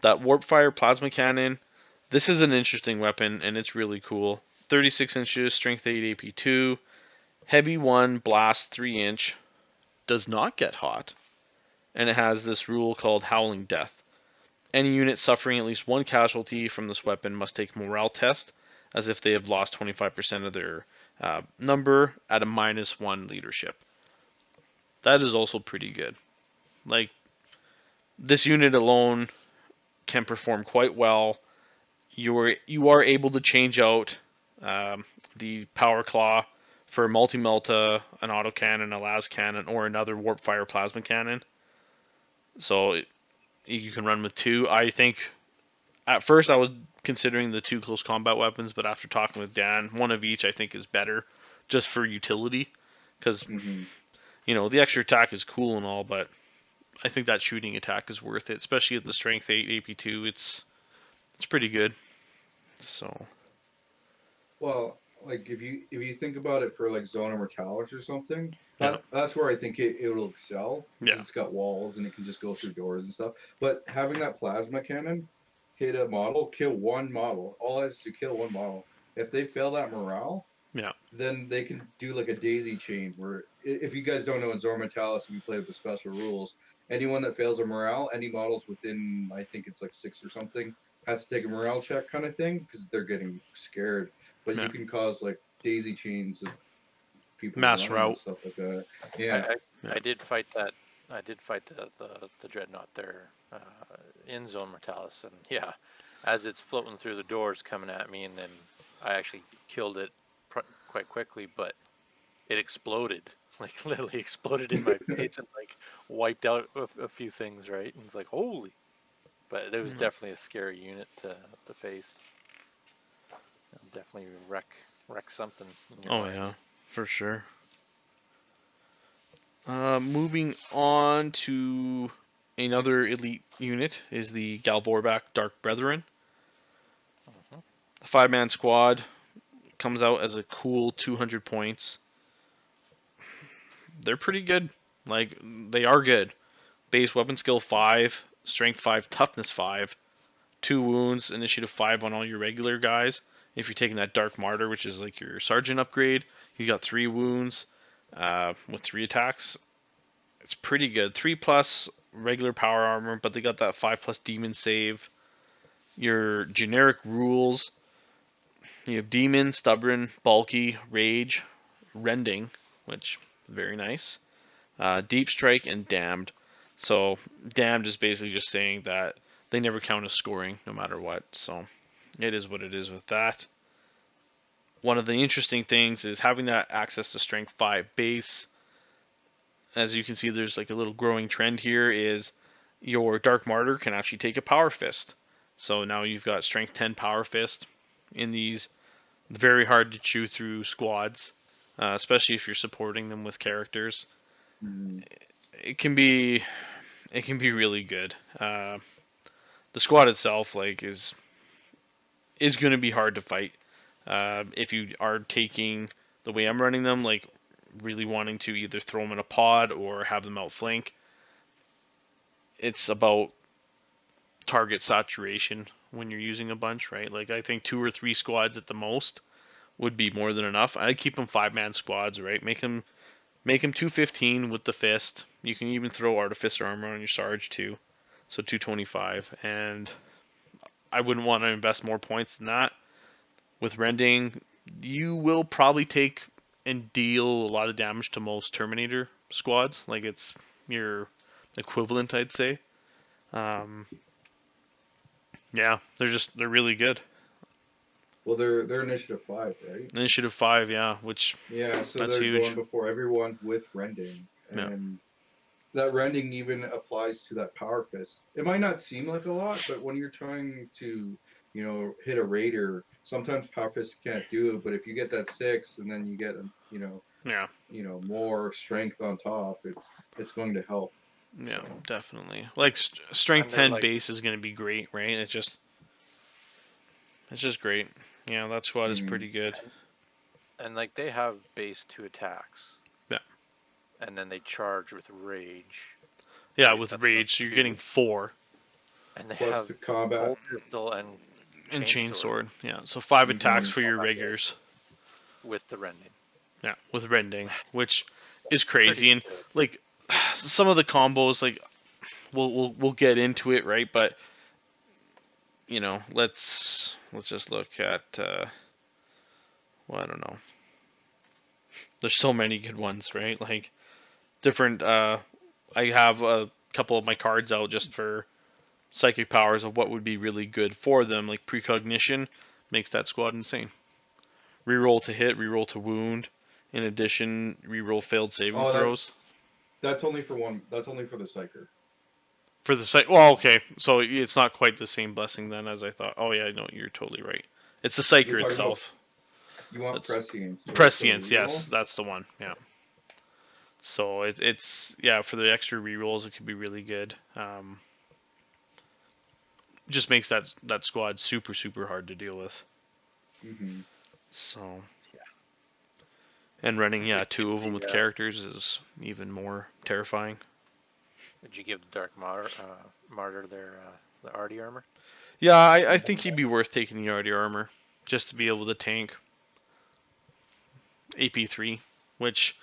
That Warp Fire Plasma Cannon, this is an interesting weapon, and it's really cool. 36 inches, strength 8 AP2, heavy 1, blast 3 inch, does not get hot, and it has this rule called Howling Death. Any unit suffering at least 1 casualty from this weapon must take a morale test, as if they have lost 25% of their number at a -1 leadership. That is also pretty good. Like, This unit alone can perform quite well. You are able to change out the Power Claw for a multi-melta, an autocannon, a las cannon, or another warp fire plasma cannon. So you can run with 2. I think at first I was considering the 2 close combat weapons, but after talking with Dan, one of each I think is better just for utility, because the extra attack is cool and all, but I think that shooting attack is worth it, especially at the strength 8 AP2. It's pretty good. So, Well, like if you think about it for like Zone of Mortalis or something, yeah, that's where I think it'll excel because yeah, it's got walls and it can just go through doors and stuff. But having that plasma cannon hit a model, kill one model, all it has to kill one model. If they fail that morale, yeah, then they can do like a daisy chain where if you guys don't know in Zone of Mortalis, if you play with the special rules, anyone that fails a morale, any models within I think it's like 6 or something has to take a morale check kind of thing because they're getting scared. But yeah. you can cause like daisy chains of people Mass running and route. stuff like that. I, Yeah. I, Yeah. I did fight that. I did fight the dreadnought there in Zone Mortalis, and yeah, as it's floating through the doors coming at me, and then I actually killed it quite quickly, but it exploded, like literally exploded in my face and like wiped out a few things, right? And it's like holy, but it was definitely a scary unit to face. It'll definitely wreck something in your Oh yeah, minds. for sure. Moving on to another elite unit is the Vorbak Dark Brethren. Hmm. The 5-man squad comes out as a cool 200 points. They're pretty good. Like, they are good. Base weapon skill 5, strength 5, toughness 5, 2 wounds, initiative 5 on all your regular guys. If you're taking that Dark Martyr, which is like your sergeant upgrade, you got 3 wounds with 3 attacks. It's pretty good. 3 plus regular power armor, but they got that 5 plus demon save. Your generic rules, you have demon, stubborn, bulky, rage, rending, which very nice. Deep strike and damned. So damned is basically just saying that they never count as scoring no matter what. So it is what it is with that. One of the interesting things is having that access to strength 5 base. As you can see, there's like a little growing trend here is your Dark Martyr can actually take a Power Fist. So now you've got Strength 10 Power Fist in these very hard to chew through squads, especially if you're supporting them with characters. Mm-hmm. It can be really good. The squad itself is going to be hard to fight if you are taking the way I'm running them, like really wanting to either throw them in a pod or have them outflank. It's about target saturation when you're using a bunch, right? Like I think 2 or 3 squads at the most would be more than enough. I keep them 5-man squads, right? Make them 215 with the fist. You can even throw artificer armor on your Sarge too, so 225. And I wouldn't want to invest more points than that. With rending, you will probably take and deal a lot of damage to most Terminator squads. Like it's your equivalent, I'd say. Yeah, they're really good. Well, they're initiative 5, right? Initiative 5, yeah, which Yeah, so that's they're huge. going before everyone with rending, Yeah, and that rending even applies to that power fist. It might not seem like a lot, but when you're trying to, hit a raider, sometimes power fist can't do it. But if you get that 6 and then you get, yeah, more strength on top, it's going to help. yeah, So. definitely. Like strength And they're 10 like, base is going to be great, right? It's just great. Yeah, that squad is Mm. pretty good. and like they have base 2 attacks, Yeah, and then they charge with rage. yeah, Right, with that's another rage, so you're getting 2, 4 and they Plus have the combat. bolt pistol and and chainsword chainsword. Yeah, so 5 attacks Mm-hmm. for your riggers. with the rending. Yeah, with rending, That's which is pretty crazy. And good. like some of the combos, like we'll get into it, right? But let's just look at well, I don't know. There's so many good ones, right? Like different. I have couple of my cards out just for psychic powers of what would be really good for them, like precognition makes that squad insane. Reroll to hit, reroll to wound. In addition, reroll failed saving throws. That's only for one. That's only for the psyker. For the psych, well, okay, so it's not quite the same blessing then as I thought. Oh yeah, no, you're totally right. It's the psyker itself. You want prescience. Prescience, yes, that's the one. Yeah. So it's for the extra rerolls, it could be really good. Just makes that squad super hard to deal with. Mm-hmm. So and running two of them with characters is even more terrifying. Did you give the Dark Martyr their the Arty armor? Yeah, I think he'd be worth taking the Arty armor just to be able to tank AP3, which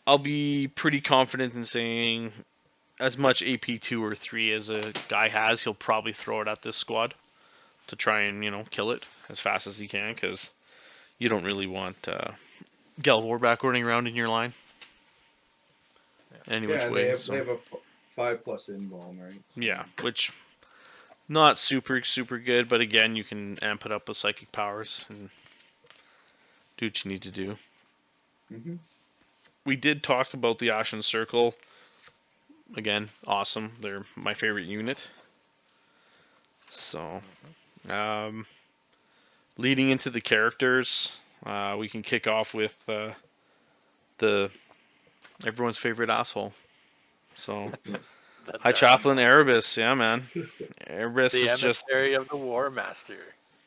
I'll be pretty confident in saying as much AP2 or 3 as a guy has, he'll probably throw it at this squad to try and, kill it as fast as he can, because you don't really want Vorbak running around in your line. Any which way. They have a 5+ invuln, right? So. Yeah, which not super good, but again, you can amp it up with psychic powers and do what you need to do. Mm-hmm. We did talk about the Ashen Circle. Again, awesome. They're my favorite unit. So, leading into the characters, we can kick off with the everyone's favorite asshole. So, High Chaplain Erebus, yeah, man. Erebus the is just emissary of the War Master.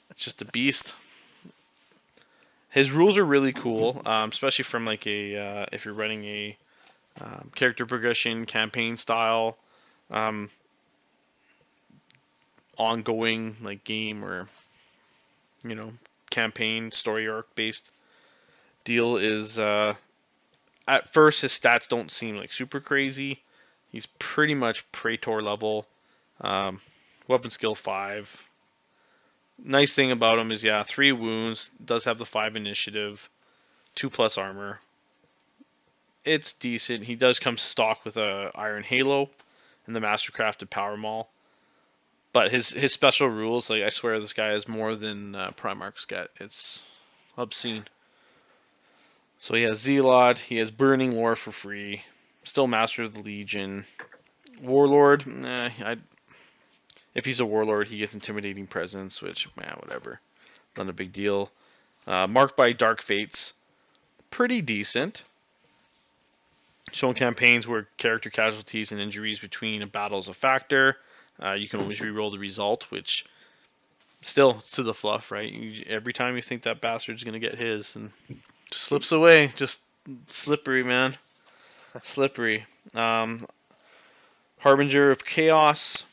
It's just a beast. His rules are really cool, especially from like if you're running a character progression campaign style, ongoing like game or campaign story arc based deal is at first his stats don't seem like super crazy. He's pretty much Praetor level, weapon skill 5. Nice thing about him is 3 wounds, does have the 5 initiative, 2+ armor. It's decent. He does come stock with a Iron Halo and the Mastercrafted Power Maul. But his special rules, like I swear this guy has more than Primarch's got. It's obscene. So he has Zealot, he has Burning Lore for free, still Master of the Legion. Warlord, if he's a Warlord, he gets Intimidating Presence, which, whatever. Not a big deal. Marked by Dark Fates, pretty decent. Showing campaigns where character casualties and injuries between a battle is a factor. You can always reroll the result, which still, it's to the fluff, right? Every time you think that bastard's going to get his, and slips away. Just slippery, man. Slippery. Harbinger of Chaos.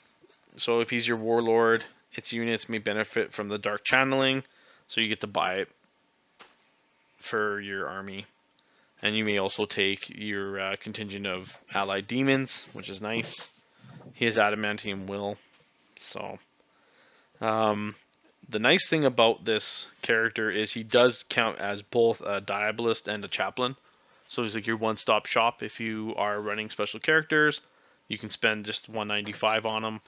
So if he's your Warlord, its units may benefit from the Dark Channeling, so you get to buy it for your army. And you may also take your contingent of allied demons, which is nice. He has Adamantium Will. So, the nice thing about this character is he does count as both a Diabolist and a Chaplain. So he's like your one-stop shop. If you are running special characters, you can spend just 195 on him.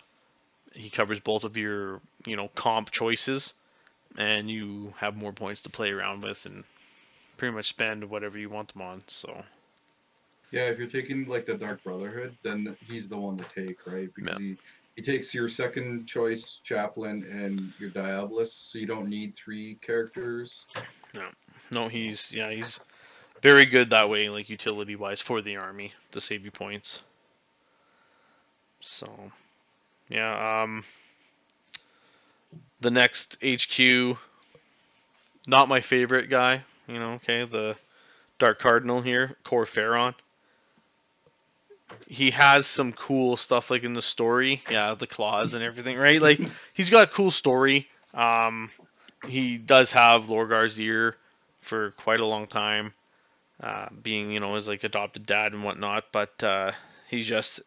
He covers both of your, comp choices, and you have more points to play around with and pretty much spend whatever you want them on. So yeah, if you're taking like the Dark Brotherhood, then he's the one to take, right? Because he takes your second choice Chaplain and your Diabolist, so you don't need 3 characters. No, he's very good that way, like utility wise for the army to save you points. So the next HQ, not my favorite guy, the Dark Cardinal here, Kor Phaeron. He has some cool stuff like in the story, the claws and everything, right? Like he's got a cool story. He does have Lorgar's ear for quite a long time, being his like adopted dad and whatnot. But he's just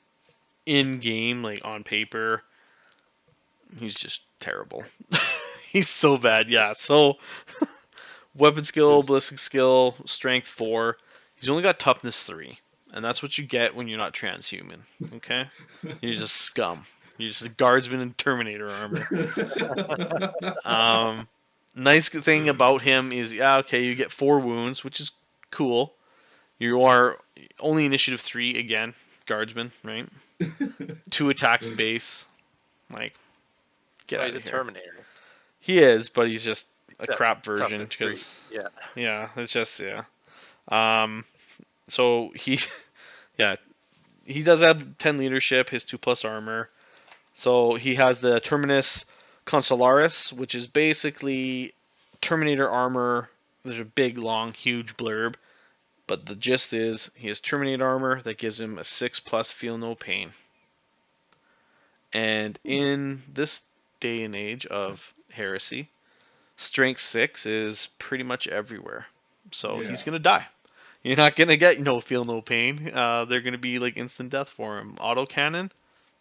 in game, like on paper, he's just terrible. He's so bad, So weapon skill, ballistic skill, strength 4. He's only got toughness 3. And that's what you get when you're not transhuman. Okay? You're just scum. You're just a guardsman in Terminator armor. Nice thing about him is, you get 4 wounds, which is cool. You are only initiative 3 again, guardsman, right? 2 attacks base. Like, get out he's of a here. Terminator. He is, but he's just a Yeah, crap version toughness because 3. it's just So he he does have 10 leadership, his 2+ armor. So he has the Terminus Consularis, which is basically Terminator armor. There's a big, long, huge blurb, but the gist is he has Terminator armor that gives him a 6+ feel no pain. And in this day and age of Heresy, Strength 6 is pretty much everywhere. So he's going to die. You're not going to get feel no pain. They're going to be like instant death for him. Autocannon,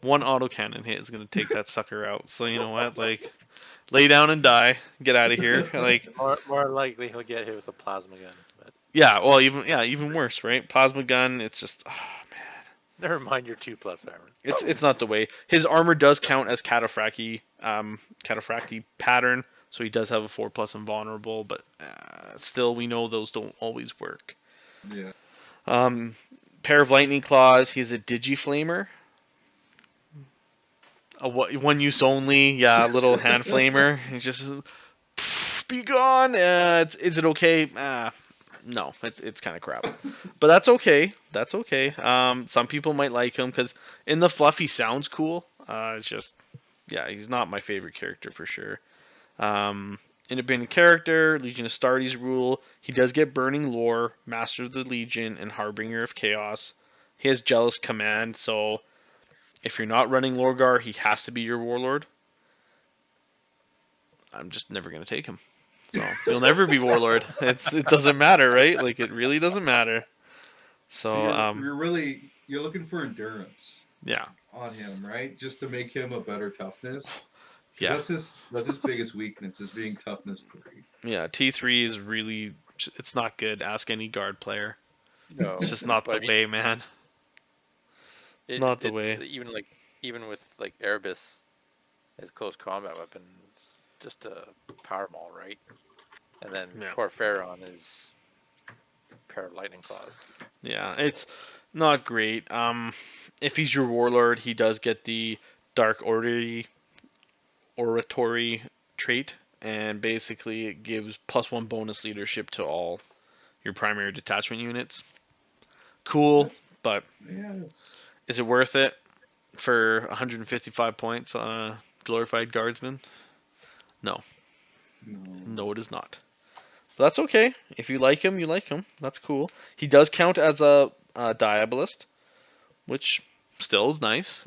1 autocannon hit is going to take that sucker out. So you know what? Like, lay down and die. Get out of here. Like, More likely he'll get hit with a plasma gun. But even worse, right? Plasma gun. It's just, man. never mind your 2+ armor. It's not the way. His armor does count as cataphracti pattern, so he does have a 4+ invulnerable, but still we know those don't always work. Yeah. Pair of lightning claws. He's a digiflamer. A 1 use only. Little hand flamer. He's just be gone. Is it okay? No, it's kind of crap, but that's okay. That's okay. Some people might like him because in the fluff he sounds cool. It's just, he's not my favorite character for sure. Independent character, Legion Astartes rule. He does get Burning Lore, Master of the Legion, and Harbinger of Chaos. He has Jealous Command, so if you're not running Lorgar, he has to be your warlord. I'm just never gonna take him. So you'll never be warlord. It doesn't matter, right? Like, it really doesn't matter. So you're looking for endurance. Yeah. On him, right? Just to make him a better toughness. Yeah. That's his biggest weakness is being toughness 3. Yeah, T3 is really, it's not good. Ask any guard player. No, It's just not the way, man. Not the way. Even with like Erebus, his close combat weapon, it's just a power maul, right? And then Kor Phaeron is a pair of lightning claws. Yeah, it's not great. If he's your warlord, he does get the Dark Oratory trait, and basically it gives +1 bonus leadership to all your primary detachment units. Cool, but is it worth it for 155 points on a glorified guardsman? No, it is not. But that's okay. If you like him, you like him. That's cool. He does count as a Diabolist, which still is nice.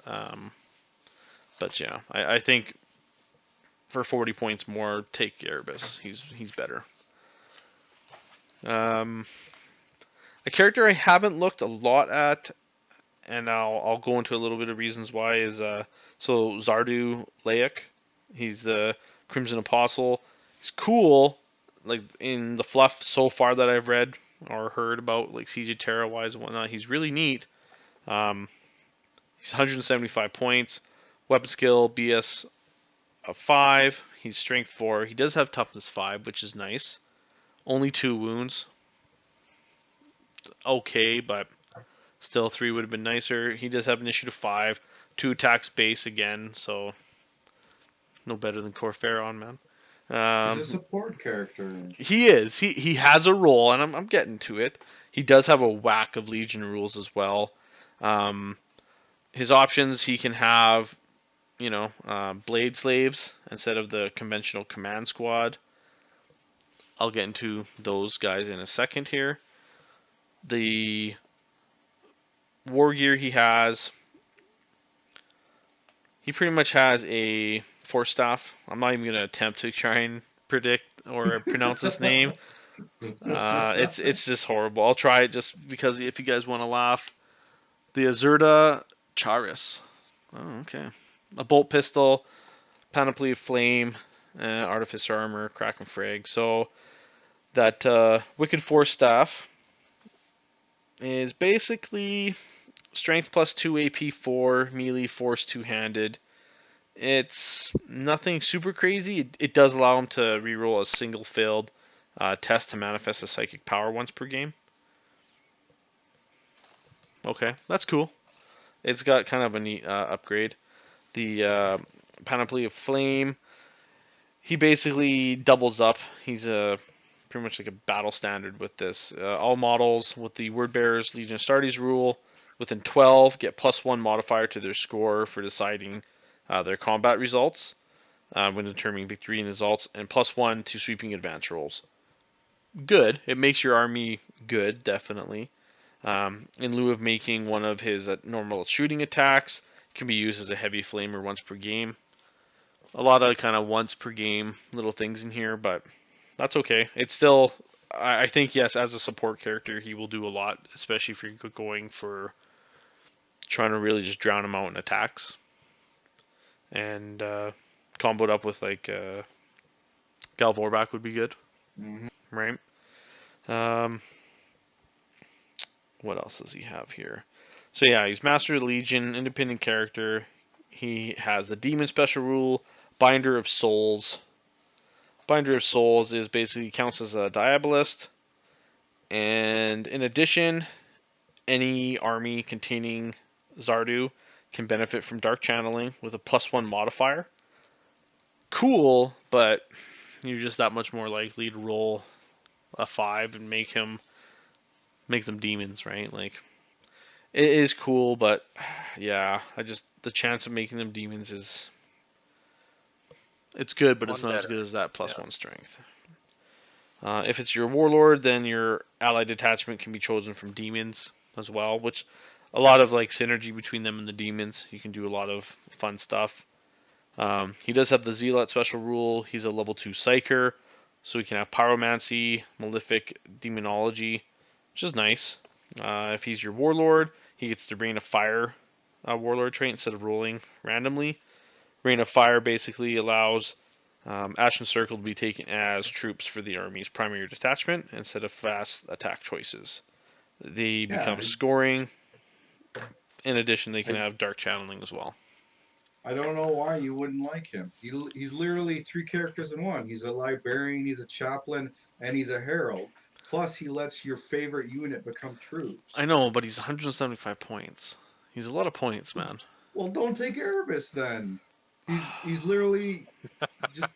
But yeah, I think for 40 points more, take Erebus. He's better. A character I haven't looked a lot at, and I'll go into a little bit of reasons why, is so Zardu Layak. He's the Crimson Apostle. He's cool. Like, in the fluff so far that I've read or heard about, like Siege of Terra wise and whatnot, he's really neat. He's 175 points. Weapon skill BS of 5. He's strength 4. He does have toughness 5, which is nice. Only 2 wounds. Okay, but still 3 would have been nicer. He does have initiative 5. 2 attacks base again, so no better than Kor Phaeron, man. He's a support character. He is. He has a role, and I'm getting to it. He does have a whack of Legion rules as well. His options, he can have, Blade Slaves instead of the conventional Command Squad. I'll get into those guys in a second here. The war gear he has, he pretty much has a Force Staff. I'm not even going to attempt to try and predict or pronounce his name. It's just horrible. I'll try it just because if you guys want to laugh. The Azurda Charis. Oh, okay. A bolt pistol, panoply of flame, artificer armor, crack and frag. So that Wicked Force Staff is basically strength plus 2 AP 4, melee force 2-handed. It's nothing super crazy. It does allow him to reroll a single failed test to manifest a psychic power once per game. Okay, that's cool. It's got kind of a neat upgrade. The Panoply of Flame, he basically doubles up. He's pretty much like a battle standard with this. All models with the Word Bearers Legion Astartes rule within 12 get +1 modifier to their score for deciding their combat results when determining victory and results, and +1 to sweeping advance rolls. Good. It makes your army good, definitely. In lieu of making one of his normal shooting attacks, it can be used as a heavy flamer once per game. A lot of kind of once per game little things in here, but that's okay. It's still, I think, yes, as a support character, he will do a lot, especially if you're going for trying to really just drown him out in attacks. And comboed up with like Gal Vorbak would be good, right? What else does he have here? So yeah, he's Master of the Legion, independent character. He has the Demon special rule, Binder of Souls. Binder of Souls is basically counts as a Diabolist, and in addition, any army containing Zardu can benefit from Dark Channeling with a +1 modifier. Cool, but you're just that much more likely to roll a 5 and make them demons, right? Like, it is cool, but yeah, the chance of making them demons is, it's good, but it's not as good as that +1 strength. If it's your warlord, then your allied detachment can be chosen from demons as well, which a lot of like synergy between them and the demons. You can do a lot of fun stuff. He does have the Zealot special rule. He's a level 2 Psyker, so he can have Pyromancy, Malefic, Demonology, which is nice. If he's your warlord, he gets the Rain of Fire warlord trait instead of rolling randomly. Rain of Fire basically allows Ashen Circle to be taken as troops for the army's primary detachment instead of fast attack choices. They become scoring. In addition, they can have Dark Channeling as well. I don't know why you wouldn't like him. He's literally 3 characters in one. He's a librarian, he's a chaplain, and he's a herald. Plus, he lets your favorite unit become troops. I know, but he's 175 points. He's a lot of points, man. Well, don't take Erebus then. He's literally just,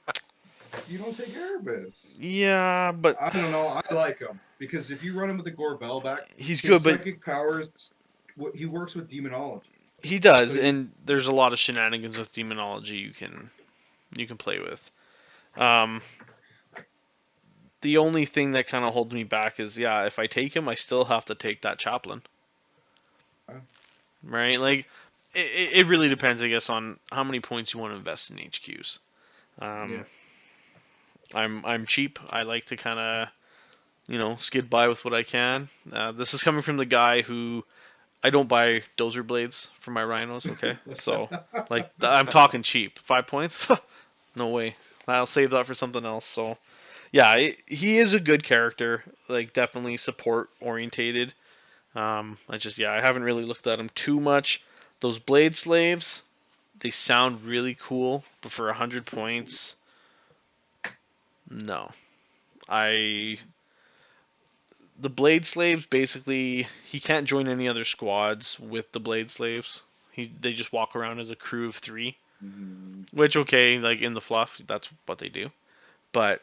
you don't take Erebus. Yeah, but I don't know. I like him because if you run him with the Kor Phaeron, he's good, but psychic powers. He works with demonology. He does, so and there's a lot of shenanigans with demonology you can play with. The only thing that kind of holds me back is, yeah, if I take him, I still have to take that chaplain. Right? Like, it really depends, I guess, on how many points you want to invest in HQs. I'm cheap. I like to kind of, skid by with what I can. This is coming from the guy who, I don't buy dozer blades for my rhinos, okay? So, like, I'm talking cheap. 5 points? No way. I'll save that for something else. So, yeah, he is a good character. Like, definitely support orientated. I haven't really looked at him too much. Those blade slaves, they sound really cool, but for 100 points, no. The Blade Slaves, basically, he can't join any other squads with the Blade Slaves. They just walk around as a crew of 3. Which, okay, like in the fluff, that's what they do. But,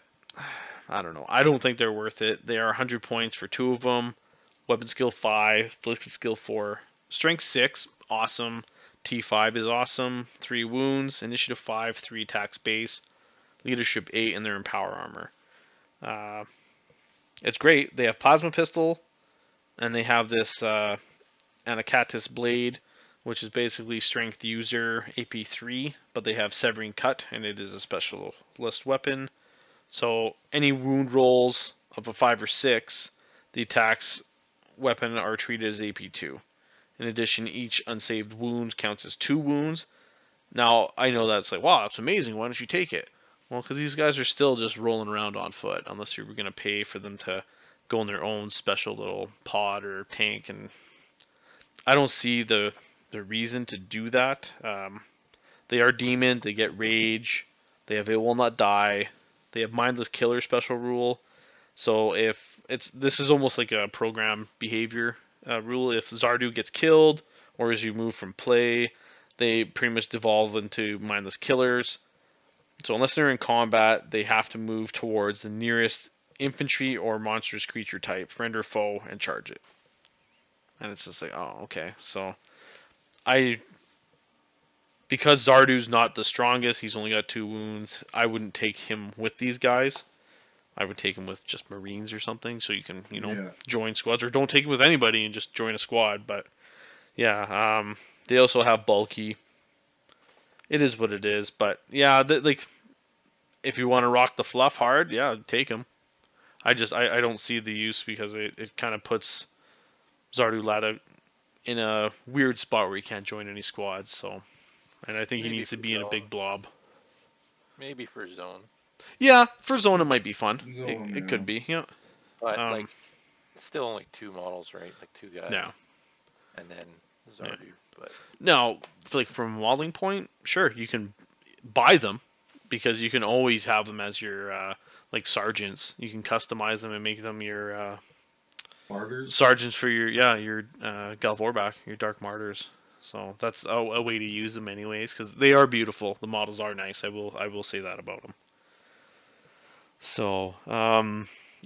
I don't know. I don't think they're worth it. They are 100 points for 2 of them. Weapon skill 5, ballistic skill 4. Strength 6, awesome. T5 is awesome. 3 wounds. Initiative 5, 3 attacks base. Leadership 8, and they're in power armor. It's great. They have Plasma Pistol, and they have this Anacatis Blade, which is basically Strength User AP 3, but they have Severing Cut, and it is a specialist weapon. So any wound rolls of a 5 or 6, the attacks weapon are treated as AP 2. In addition, each unsaved wound counts as 2 wounds. Now, I know that's like, wow, that's amazing. Why don't you take it? Well, because these guys are still just rolling around on foot, unless you were going to pay for them to go in their own special little pod or tank, and I don't see the reason to do that. They are demon, they get rage, they have it will not die, they have mindless killer special rule. So if this is almost like a program behavior rule. If Zardu gets killed or as you move from play, they pretty much devolve into mindless killers. So unless they're in combat, they have to move towards the nearest infantry or monstrous creature type, friend or foe, and charge it. And it's just like, oh, okay. So because Zardu's not the strongest, he's only got 2 wounds, I wouldn't take him with these guys. I would take him with just Marines or something, so you can, join squads, or don't take him with anybody and just join a squad. But yeah, they also have bulky. It is what it is, but yeah, if you want to rock the fluff hard, yeah, take him. I don't see the use because it kind of puts Zardu Layak in a weird spot where he can't join any squads. So, and I think he needs to be in a big blob. Maybe for zone. Yeah, for zone it might be fun. It could be, yeah. But it's still only 2 models, right? Like 2 guys. Yeah. And then Zardu. Yeah. But now, from a modeling point, sure, you can buy them because you can always have them as your sergeants. You can customize them and make them your martyrs. Sergeants for your Gal Vorbak, your Dark Martyrs. So that's a way to use them anyways, because they are beautiful. The models are nice. I will say that about them. So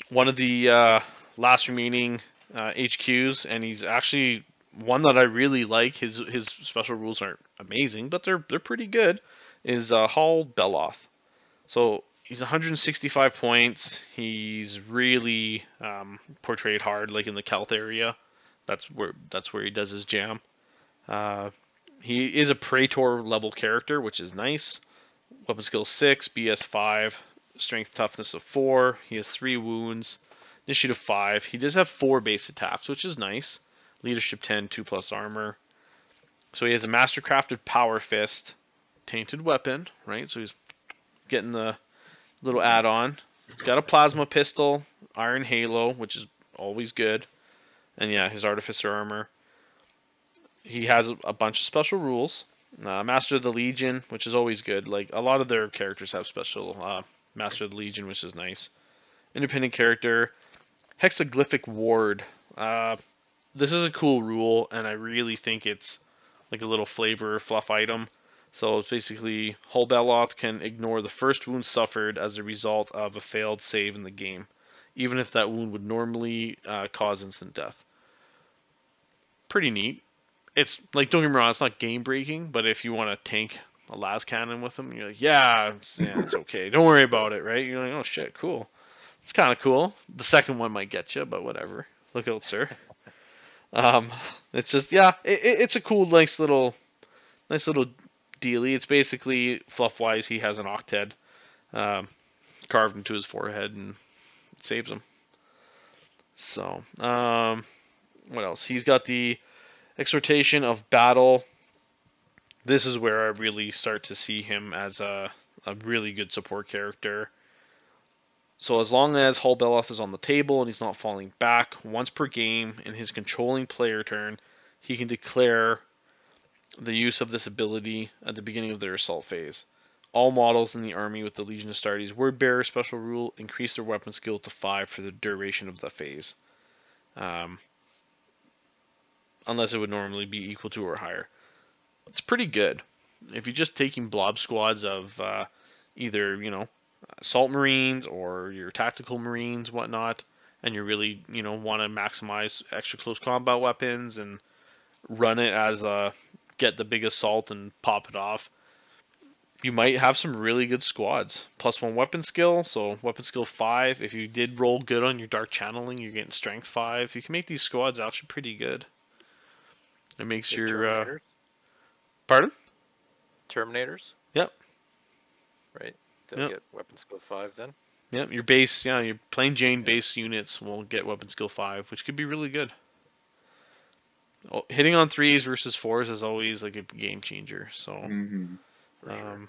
one of the last remaining HQs, and he's actually one that I really like. His special rules aren't amazing, but they're pretty good. Is Hol Beloth. So he's 165 points. He's really portrayed hard, like in the Kelth area. That's where he does his jam. He is a Praetor level character, which is nice. Weapon skill 6, BS 5, strength toughness of 4. He has 3 wounds, initiative 5. He does have 4 base attacks, which is nice. Leadership 10, 2+ armor. So he has a mastercrafted power fist, tainted weapon, right? So he's getting the little add-on. He's got a plasma pistol, iron halo, which is always good, and yeah, his artificer armor. He has a bunch of special rules. Master of the Legion, which is always good. Like a lot of their characters have special Master of the Legion, which is nice. Independent character, hexaglyphic ward. This is a cool rule, and I really think it's like a little flavor fluff item. So it's basically Hol Beloth can ignore the first wound suffered as a result of a failed save in the game, even if that wound would normally cause instant death. Pretty neat. It's like, don't get me wrong, it's not game breaking, but if you want to tank a las cannon with them, you're like, yeah, it's okay. Don't worry about it, right? You're like, oh shit, cool. It's kind of cool. The second one might get you, but whatever. Look out, sir. It's just, yeah, it's a cool, nice little dealy. It's basically fluff wise. He has an octet carved into his forehead, and it saves him. So, what else? He's got the Exhortation of Battle. This is where I really start to see him as a really good support character. So as long as Hol Beloth is on the table and he's not falling back, once per game in his controlling player turn, he can declare the use of this ability at the beginning of their assault phase. All models in the army with the Legion Astartes Word Bearer special rule increase their weapon skill to 5 for the duration of the phase. Unless it would normally be equal to or higher. It's pretty good. If you're just taking blob squads of either, assault marines or your tactical marines, whatnot, and you really, want to maximize extra close combat weapons and run it as get the big assault and pop it off, you might have some really good squads. +1 weapon skill, so weapon skill 5. If you did roll good on your dark channeling, you're getting strength 5. You can make these squads actually pretty good. It makes your Terminators? Pardon? Terminators? Yep. Right. They'll get weapon skill 5 then. Yep. Your base, your plain Jane base units will get weapon skill 5, which could be really good. Hitting on 3s versus 4s is always like a game changer. So, For sure.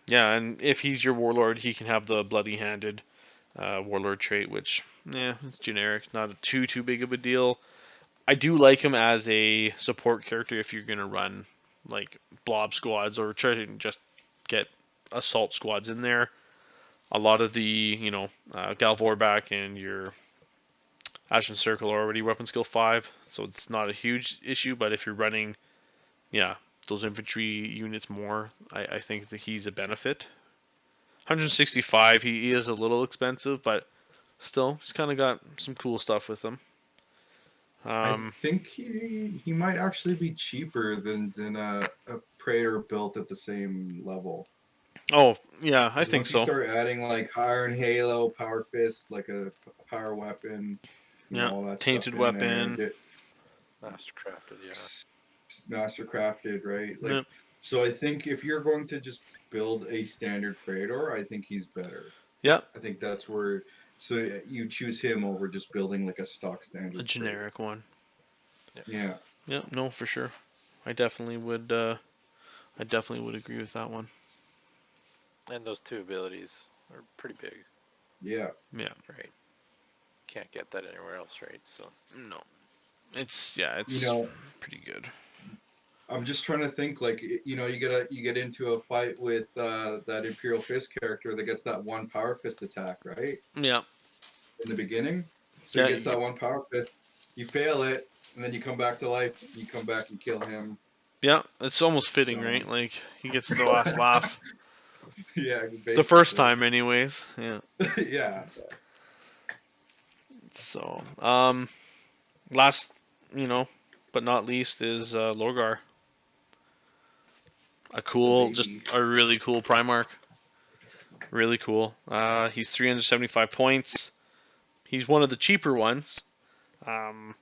yeah, and if he's your warlord, he can have the bloody-handed warlord trait, which it's generic, not too big of a deal. I do like him as a support character if you're gonna run like blob squads or try to just get assault squads in there. A lot of the Gal Vorbak and your Ashen Circle are already weapon skill 5, so it's not a huge issue. But if you're running, those infantry units more, I think that he's a benefit. 165, he is a little expensive, but still, he's kind of got some cool stuff with him. I think he might actually be cheaper than a Praetor built at the same level. Oh yeah, I think once so. you start adding like Iron Halo, Power Fist, like a power weapon, all that tainted stuff weapon, there, Mastercrafted, Mastercrafted, right? Like, Yep. so I think if you're going to just build a standard Praetor, I think he's better. Yeah. I think that's where. So you choose him over just building like a stock standard. A generic Praetor. one. Yeah. Yeah. No, for sure. I definitely would. I definitely would agree with that one. And those 2 abilities are pretty big. Yeah. Yeah. Right. Can't get that anywhere else, right? So. No. It's pretty good. I'm just trying to think, like, you get into a fight with that Imperial Fist character that gets that one Power Fist attack, right? Yeah. In the beginning, so Yeah, he gets that one Power Fist. You fail it, and then you come back to life. You come back and kill him. Yeah, it's almost fitting, right? Like he gets the last laugh. Yeah, basically. The first time, anyways. Yeah. Yeah. So, last, but not least is Lorgar. Just a really cool Primarch. Really cool. He's 375 points. He's one of the cheaper ones. To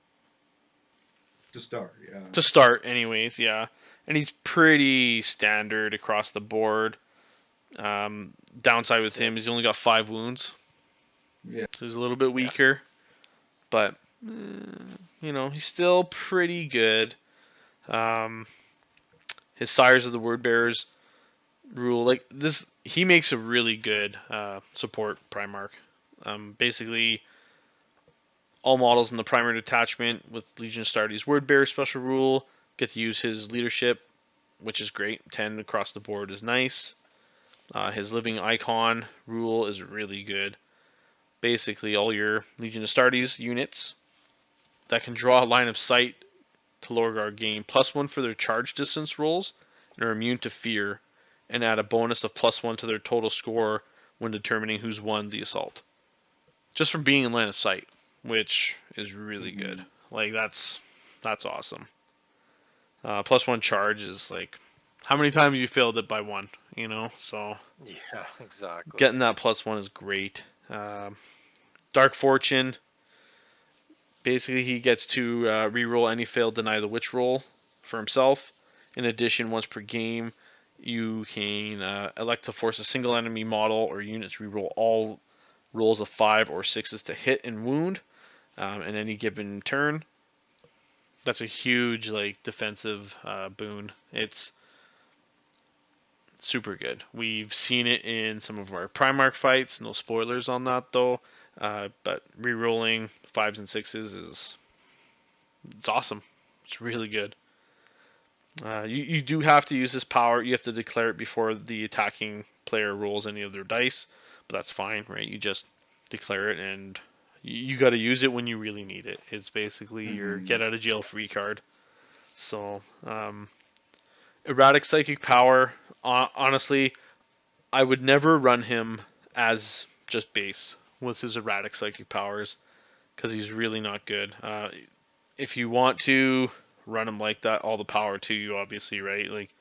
start, yeah. To start, anyways, yeah. And he's pretty standard across the board. Downside with him is he's only got 5 wounds. Yeah. So he's a little bit weaker. But, he's still pretty good. His Sires of the Wordbearers rule, like this, he makes a really good support Primarch. Basically, all models in the primary detachment with Legion Astartes Wordbearer special rule get to use his leadership, which is great. 10 across the board is nice. His Living Icon rule is really good. Basically, all your Legion Astartes units that can draw a line of sight to Lorgar gain +1 for their charge distance rolls and are immune to fear, and add a bonus of +1 to their total score when determining who's won the assault. Just from being in line of sight, which is really good. Like that's awesome. +1 charge is like, how many times you failed it by 1, so yeah, exactly. Getting that +1 is great. Dark Fortune, basically he gets to reroll any failed deny the witch roll for himself. In addition, once per game, you can elect to force a single enemy model or units reroll all rolls of 5 or 6s to hit and wound in any given turn. That's a huge defensive boon. It's super good. We've seen it in some of our Primarch fights. No spoilers on that though. But rerolling 5s and 6s it's awesome. It's really good. You do have to use this power. You have to declare it before the attacking player rolls any of their dice, but that's fine, right? You just declare it, and you got to use it when you really need it. It's basically your get out of jail free card. So, erratic psychic power. Honestly, I would never run him as just base with his erratic psychic powers because he's really not good. If you want to run him like that, all the power to you, obviously, right? Like,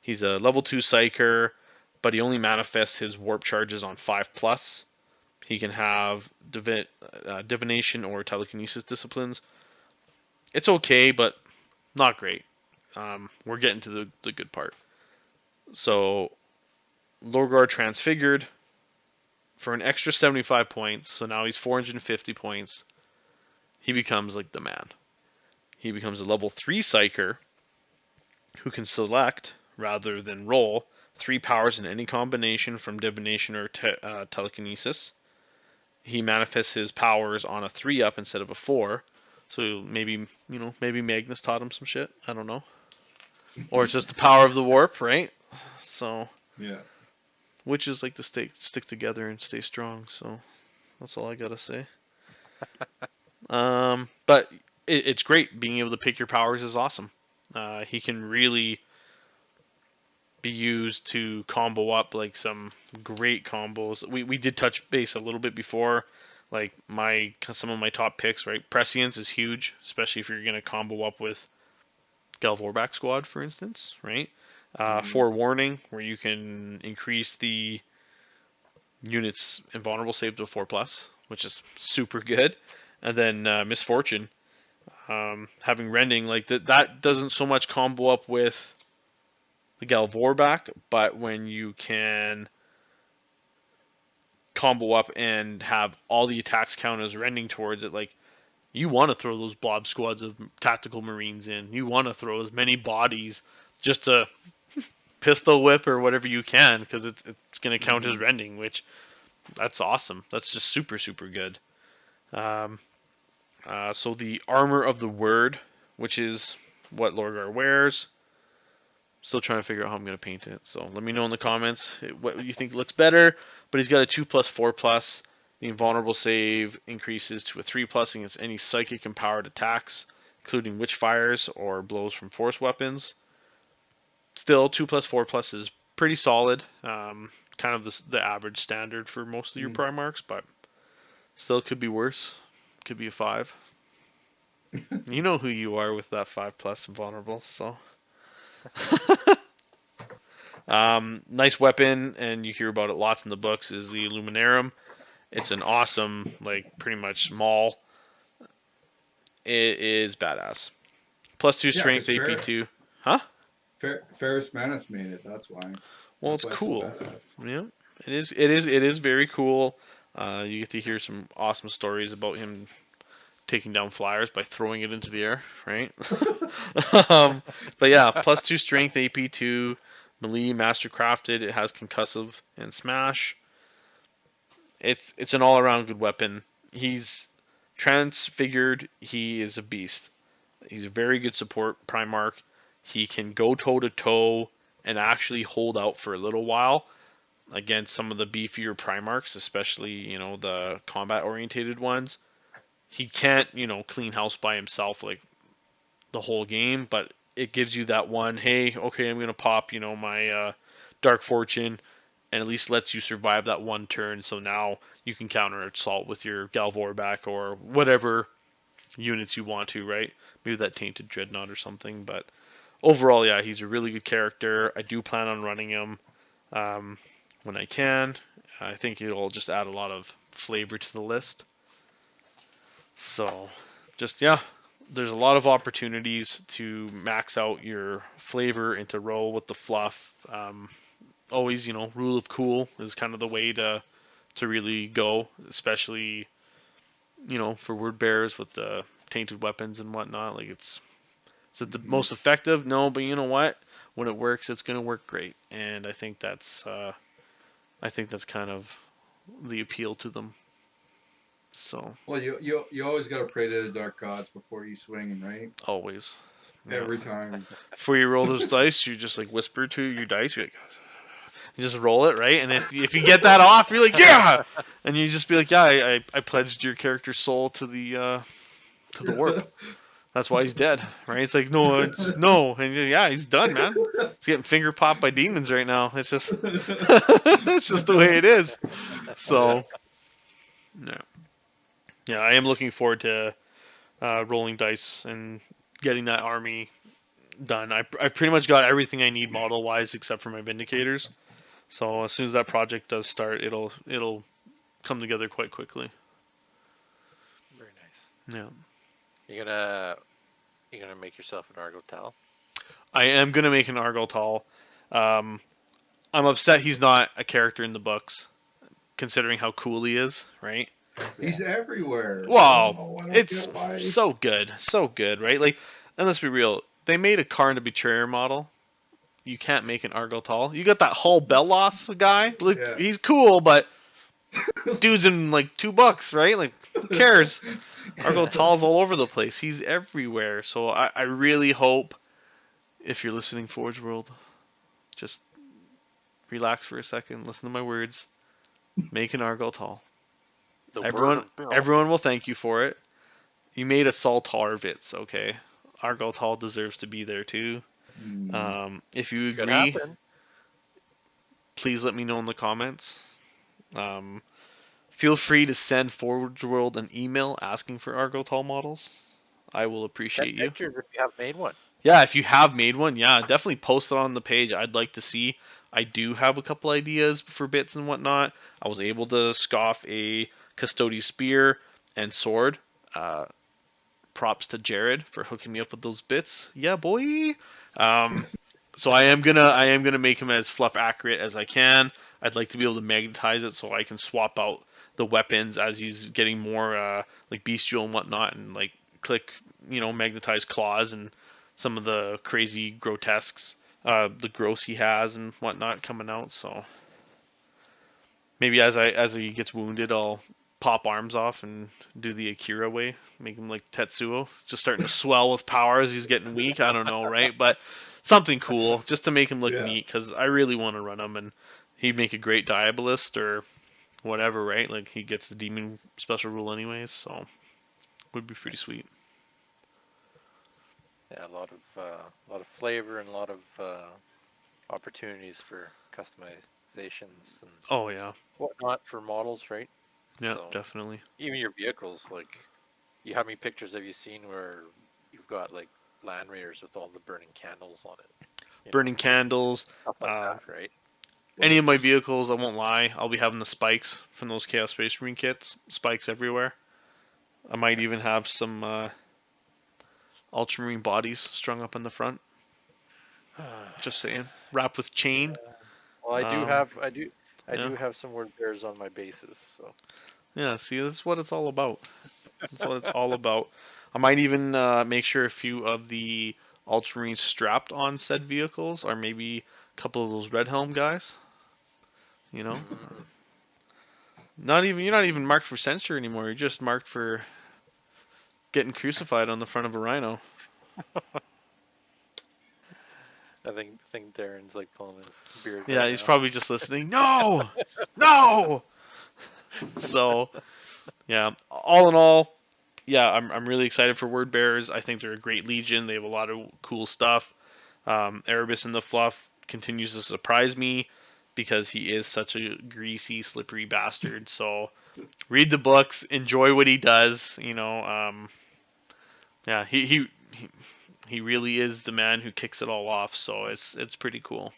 he's a level 2 psyker, but he only manifests his warp charges on 5+. He can have divination or telekinesis disciplines. It's okay, but not great. We're getting to the good part. So, Lorgar Transfigured for an extra 75 points, so now he's 450 points. He becomes like the man. He becomes a level 3 psyker who can select, rather than roll, 3 powers in any combination from divination or telekinesis. he manifests his powers on a 3-up instead of a 4. So maybe Magnus taught him some shit. I don't know. Or it's just the power of the warp, right? So Yeah. witches like to stick together and stay strong. So that's all I gotta say. But it's great. Being able to pick your powers is awesome. He can really be used to combo up like some great combos. We did touch base a little bit before, like some of my top picks, right? Prescience is huge, especially if you're gonna combo up with Vorbak squad, for instance, right? Forewarning, where you can increase the unit's invulnerable save to 4+, which is super good. And then Misfortune, having Rending, like that doesn't so much combo up with the Vorbak, but when you can combo up and have all the attacks count as Rending towards it, like you want to throw those blob squads of tactical marines in. You want to throw as many bodies just to pistol whip or whatever you can, because it's going to count as Rending, which that's awesome. That's just super, super good. So the Armor of the Word, which is what Lorgar wears. Still trying to figure out how I'm going to paint it. So let me know in the comments what you think looks better. But he's got a 2+, 4+. The invulnerable save increases to a 3+ against any psychic empowered attacks, including witchfires or blows from force weapons. Still, 2+, 4+ is pretty solid. Kind of the average standard for most of your Primarchs, but still could be worse. Could be a 5. You know who you are with that 5+ invulnerable, so. Nice weapon, and you hear about it lots in the books, is the Illuminarum. It's an awesome, like, pretty much maul. It is badass. +2 strength, AP2. Huh? Ferris Manus made it, that's why. Well, it's cool. Yeah, it is very cool. You get to hear some awesome stories about him taking down flyers by throwing it into the air, right? But yeah, +2 strength, AP2, melee, mastercrafted. It has concussive and smash. It's an all-around good weapon. He's transfigured. He is a beast. He's a very good support Primarch. He can go toe-to-toe and actually hold out for a little while against some of the beefier Primarchs, especially, the combat-orientated ones. He can't, clean house by himself like the whole game, but it gives you that one, hey, okay, I'm going to pop, my Dark Fortune, and at least lets you survive that one turn, so now you can counter assault with your Vorbak or whatever units you want to, right? Maybe that Tainted Dreadnought or something, but overall, yeah, he's a really good character. I do plan on running him when I can. I think it'll just add a lot of flavor to the list. So, there's a lot of opportunities to max out your flavor and to roll with the fluff. Always, rule of cool is kind of the way to really go, especially, for word bearers with the tainted weapons and whatnot. Like, is it the most effective? No, but you know what? When it works, it's going to work great, and I think that's kind of the appeal to them. So. Well, you always got to pray to the dark gods before you swing, right? Always. Every time. Before you roll those dice, you just like whisper to your dice. You just roll it, right? And if you get that off, you're like, yeah! And you just be like, yeah, I pledged your character's soul to the warp. That's why he's dead, right? It's like, no. And yeah, he's done, man. He's getting finger popped by demons right now. It's just, it's just the way it is. So, no. Yeah, I am looking forward to rolling dice and getting that army done. I've pretty much got everything I need model-wise except for my Vindicators. So as soon as that project does start, it'll come together quite quickly. Very nice. Yeah. You gonna make yourself an Argotal? I am gonna make an Argotal. I'm upset he's not a character in the books, considering how cool he is, right? He's everywhere. Wow, it's so good, right? Like, and let's be real, they made a Karn the Betrayer model. You can't make an Argotal. You got that Hol Beloth guy. Look, he's cool, but Dude's in like $2, right? Like, who cares? Argo Tal's all over the place. He's everywhere. So I really hope, if you're listening, Forge World, just relax for a second, listen to my words. Make an Argo Tal. The word Everyone, of Bill. everyone will thank you for it. You made a Saltar Vits, okay? Argo Tal deserves to be there too. If you Could agree, happen. please let me know in the comments. Feel free to send Forge World an email asking for Argo Tal models. I will appreciate Send you. pictures if you have made one. Yeah, if you have made one, yeah, definitely post it on the page. I'd like to see. I do have a couple ideas for bits and whatnot. I was able to scoff a Custody Spear and Sword. Props to Jared for hooking me up with those bits. Yeah, boy. So I am gonna make him as fluff accurate as I can. I'd like to be able to magnetize it so I can swap out the weapons as he's getting more like bestial and whatnot, and like click magnetize claws and some of the crazy grotesques, the gross he has and whatnot coming out. So maybe as he gets wounded, I'll pop arms off and do the Akira way, make him like Tetsuo, just starting to swell with power as he's getting weak. I don't know, right? But something cool just to make him look Yeah. neat, because I really want to run him, and he'd make a great Diabolist or whatever, right? Like he gets the demon special rule anyways, so would be pretty sweet. Yeah, a lot of flavor and a lot of opportunities for customizations and Oh yeah, whatnot for models, right? yeah, So definitely. even your vehicles, like, how many pictures have you seen where you've got like Land Raiders with all the burning candles on it? Burning candles. Stuff like that, right? Any of my vehicles, I won't lie, I'll be having the spikes from those Chaos Space Marine kits. Spikes everywhere. I might even Nice. have some Ultramarine bodies strung up in the front. Just saying. Wrapped with chain. Well, I do Um, have I yeah. do have some word bears on my bases, so Yeah, see, that's what it's all about. That's what it's all about. I might even make sure a few of the Ultramarines strapped on said vehicles are maybe a couple of those Red Helm guys. You know? You're not even marked for censure anymore. You're just marked for getting crucified on the front of a rhino. I think Darren's like pulling his beard Yeah, right he's now. probably just listening. No! No! So, yeah, all in all, yeah, I'm really excited for Word Bearers. I think they're a great legion. They have a lot of cool stuff. Erebus in the fluff continues to surprise me because he is such a greasy, slippery bastard. So read the books, enjoy what he does. Yeah, he really is the man who kicks it all off. So it's pretty cool.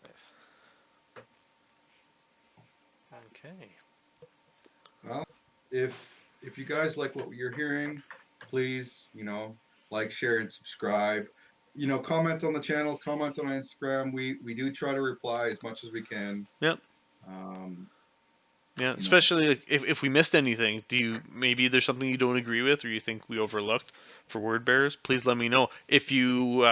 Nice. Okay. Well, if you guys like what you're hearing, please, like, share, and subscribe. Comment on the channel, comment on Instagram. We do try to reply as much as we can. Yep. Um, Yeah, you know, especially like, if we missed anything, maybe there's something you don't agree with or you think we overlooked for word bearers, please let me know. If you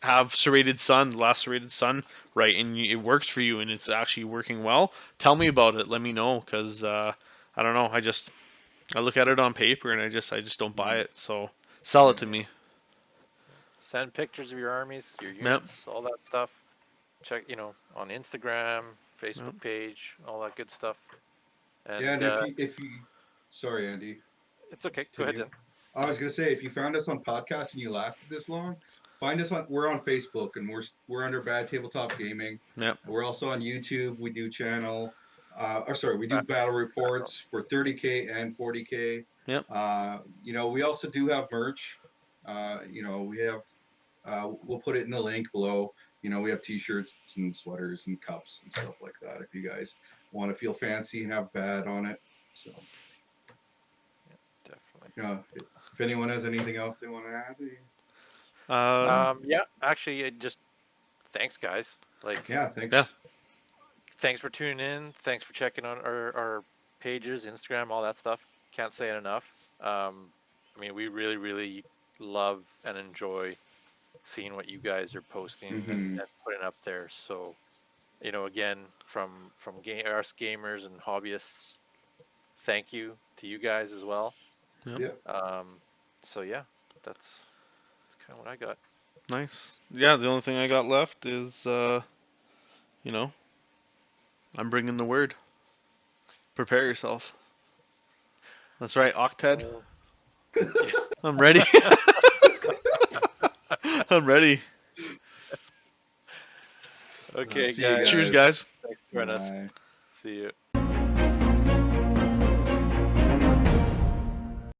have Serrated Sun, the last Serrated Sun, right, and it works for you and it's actually working well, tell me about it. Let me know, because I don't know. I look at it on paper and I just don't buy it. So sell it yeah. to me. Send pictures of your armies, your Yep. units, all that stuff. Check, on Instagram, Yep. Facebook page, all that good stuff. Yeah, And and if you, sorry, Andy, it's okay. Go ahead, continue. Dan. I was gonna say, if you found us on podcast and you lasted this long, find us we're on Facebook, and we're under Bad Tabletop Gaming. Yep. We're also on YouTube. We do channel, or sorry, we do Background. battle reports for 30K and 40K. Yep. We also do have merch. We have, we'll put it in the link below. We have T-shirts and sweaters and cups and stuff like that. If you guys want to feel fancy and have bad on it, so. Definitely. If anyone has anything else they want to add, Yeah, actually, just thanks, guys. Like, yeah, Yeah. thanks. thanks for tuning in. Thanks for checking on our pages, Instagram, all that stuff. Can't say it enough. I mean, we really, really love and enjoy seeing what you guys are posting and Mm-hmm. putting up there. So, again, from us gamers and hobbyists, thank you to you guys as well. Yeah. So yeah, that's kind of what I got. Nice. Yeah, the only thing I got left is, I'm bringing the word. Prepare yourself. That's right, Octed. Yeah. I'm ready. I'm ready. Okay, See you guys. Cheers, guys. Thanks for joining us. Bye. See you.